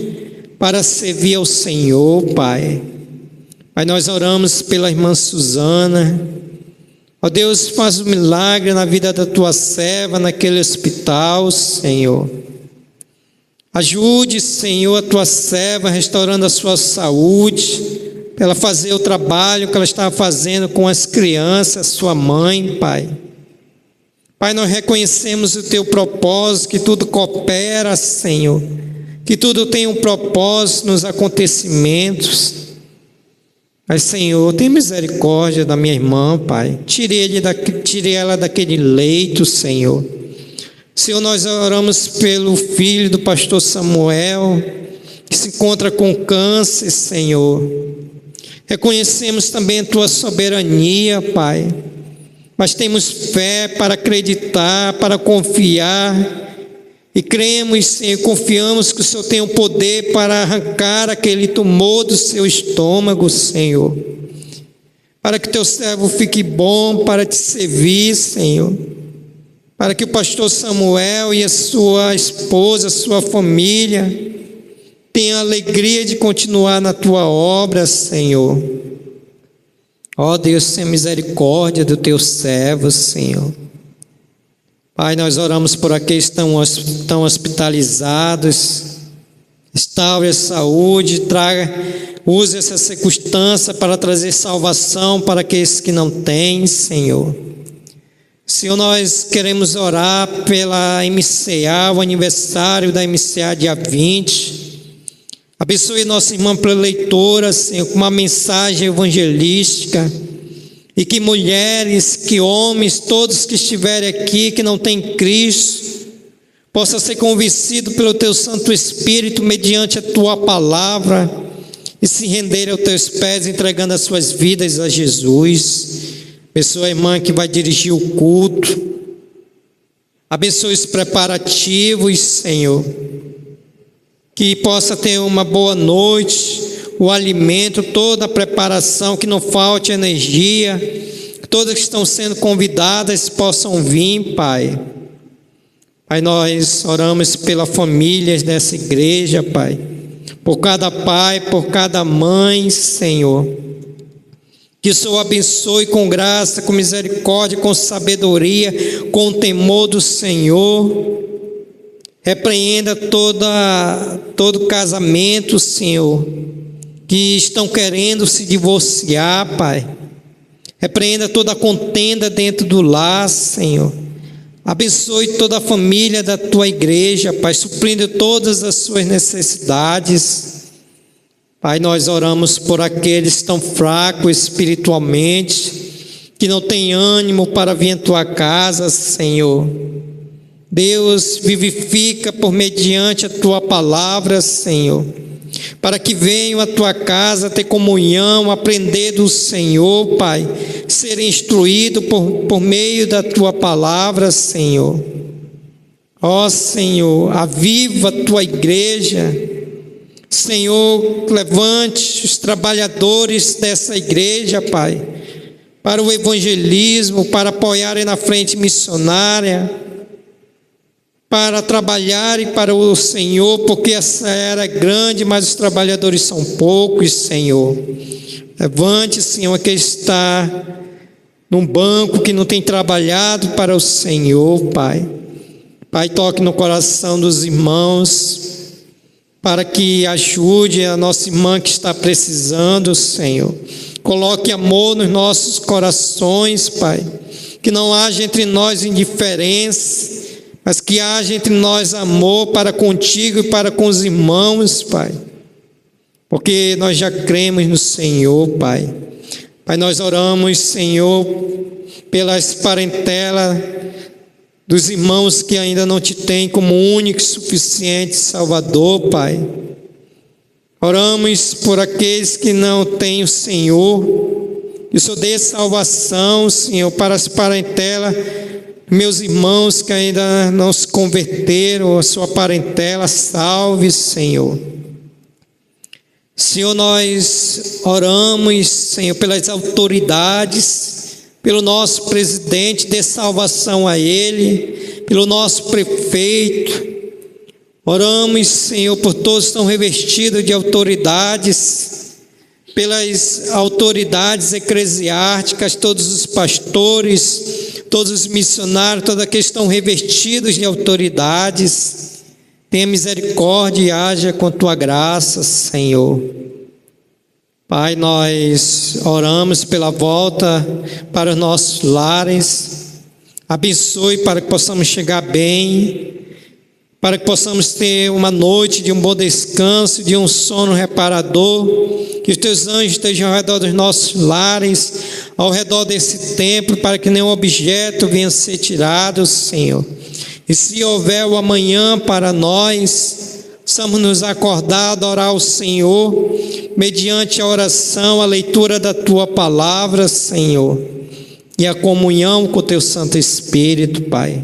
para servir ao Senhor, Pai. Pai, nós oramos pela irmã Suzana. Ó Deus, faz um milagre na vida da tua serva, naquele hospital, Senhor. Ajude, Senhor, a tua serva, restaurando a sua saúde, para ela fazer o trabalho que ela estava fazendo com as crianças, sua mãe, Pai. Pai, nós reconhecemos o teu propósito, que tudo coopera, Senhor, que tudo tem um propósito nos acontecimentos. Mas, Senhor, tem misericórdia da minha irmã, Pai. Tire ela daquele leito, Senhor. Senhor, nós oramos pelo filho do pastor Samuel, que se encontra com câncer, Senhor. Reconhecemos também a tua soberania, Pai. Mas temos fé para acreditar, para confiar. E cremos, Senhor, confiamos que o Senhor tem o poder para arrancar aquele tumor do seu estômago, Senhor. Para que teu servo fique bom para te servir, Senhor. Para que o pastor Samuel e a sua esposa, a sua família, tenham a alegria de continuar na tua obra, Senhor. Ó Deus, tenha misericórdia do teu servo, Senhor. Pai, nós oramos por aqueles que estão hospitalizados. Restaure a saúde, use essa circunstância para trazer salvação para aqueles que não têm, Senhor. Senhor, nós queremos orar pela MCA, o aniversário da MCA dia 20. Abençoe nossa irmã preleitora, Senhor, com uma mensagem evangelística. E que mulheres, que homens, todos que estiverem aqui, que não têm Cristo, possam ser convencidos pelo teu Santo Espírito, mediante a tua palavra, e se renderem aos teus pés, entregando as suas vidas a Jesus. Abençoe a irmã que vai dirigir o culto. Abençoe os preparativos, Senhor. Que possa ter uma boa noite, o alimento, toda a preparação, que não falte energia, que todas que estão sendo convidadas possam vir, Pai. Pai, nós oramos pela família dessa igreja, Pai, por cada pai, por cada mãe, Senhor. Que o Senhor abençoe com graça, com misericórdia, com sabedoria, com temor do Senhor. Repreenda todo casamento, Senhor, que estão querendo se divorciar, Pai. Repreenda toda a contenda dentro do lar, Senhor. Abençoe toda a família da tua igreja, Pai, suprindo todas as suas necessidades. Pai, nós oramos por aqueles que estão fracos espiritualmente, que não têm ânimo para vir à tua casa, Senhor. Deus, vivifica por mediante a tua palavra, Senhor, para que venham à tua casa ter comunhão, aprender do Senhor, Pai, serem instruídos por meio da tua palavra, Senhor. Ó Senhor, aviva a tua igreja. Senhor, levante os trabalhadores dessa igreja, Pai, para o evangelismo, para apoiarem na frente missionária, para trabalharem para o Senhor, porque essa era grande, mas os trabalhadores são poucos, Senhor. Levante, Senhor, aquele que está num banco, que não tem trabalhado para o Senhor, Pai. Pai, toque no coração dos irmãos, para que ajude a nossa irmã que está precisando, Senhor. Coloque amor nos nossos corações, Pai. Que não haja entre nós indiferença, mas que haja entre nós amor para contigo e para com os irmãos, Pai. Porque nós já cremos no Senhor, Pai. Pai, nós oramos, Senhor, pelas parentelas dos irmãos que ainda não te têm como único e suficiente Salvador, Pai. Oramos por aqueles que não têm o Senhor, que o Senhor dê salvação, Senhor, para as parentelas, meus irmãos que ainda não se converteram, a sua parentela, salve, Senhor. Senhor, nós oramos, Senhor, pelas autoridades pelo nosso presidente, dê salvação a ele, pelo nosso prefeito. Oramos, Senhor, por todos que estão revestidos de autoridades, pelas autoridades eclesiásticas, todos os pastores, todos os missionários, todos aqueles que estão revestidos de autoridades. Tenha misericórdia e haja com tua graça, Senhor. Pai, nós oramos pela volta para os nossos lares. Abençoe para que possamos chegar bem, para que possamos ter uma noite de um bom descanso, de um sono reparador. Que os teus anjos estejam ao redor dos nossos lares, ao redor desse templo, para que nenhum objeto venha a ser tirado, Senhor. E se houver o amanhã para nós, possamos nos acordar, adorar ao Senhor, mediante a oração, a leitura da Tua Palavra, Senhor, e a comunhão com o Teu Santo Espírito, Pai.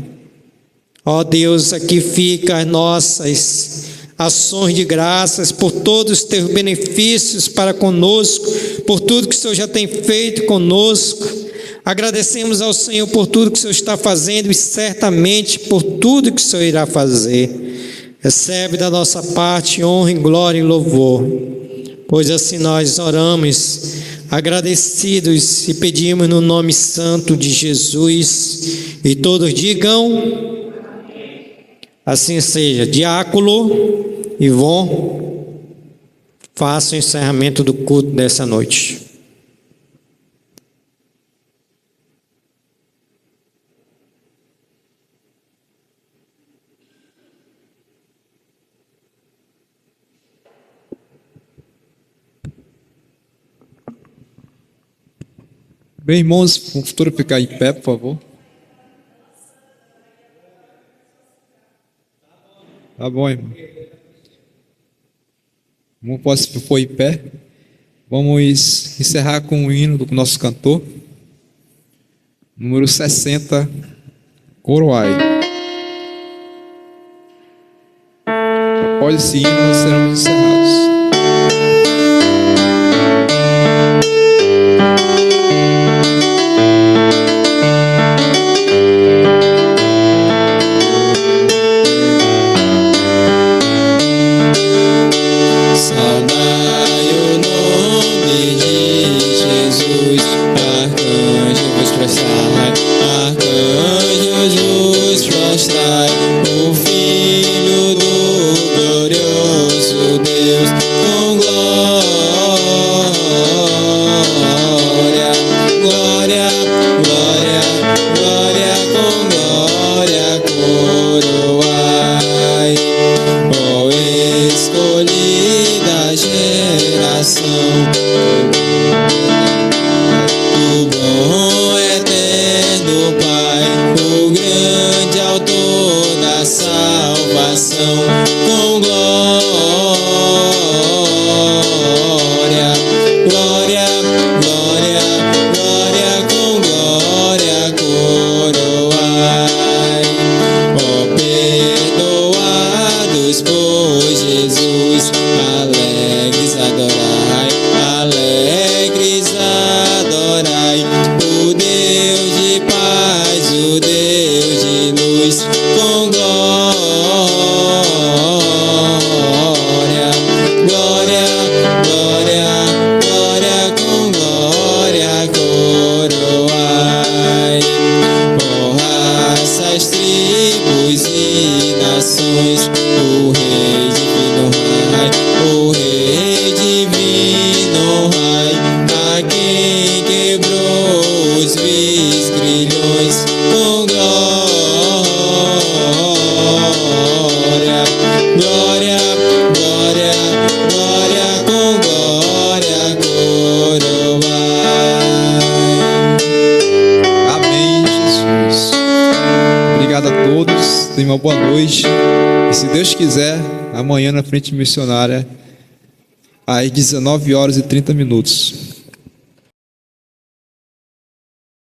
Ó Deus, aqui fica as nossas ações de graças por todos os Teus benefícios para conosco, por tudo que o Senhor já tem feito conosco. Agradecemos ao Senhor por tudo que o Senhor está fazendo e certamente por tudo que o Senhor irá fazer. Recebe da nossa parte honra, glória e louvor, pois assim nós oramos, agradecidos e pedimos no nome santo de Jesus. E todos digam, assim seja. Diácono Ivon, faça o encerramento do culto dessa noite. Bem, irmãos, por futuro ficar em pé, por favor. Tá bom, irmão. Como posso pôr em pé? Vamos encerrar com o hino do nosso cantor, número 60, Coroai. Após esse hino, nós seremos encerrados. Tenha uma boa noite. E se Deus quiser, amanhã na frente missionária, às 19h30.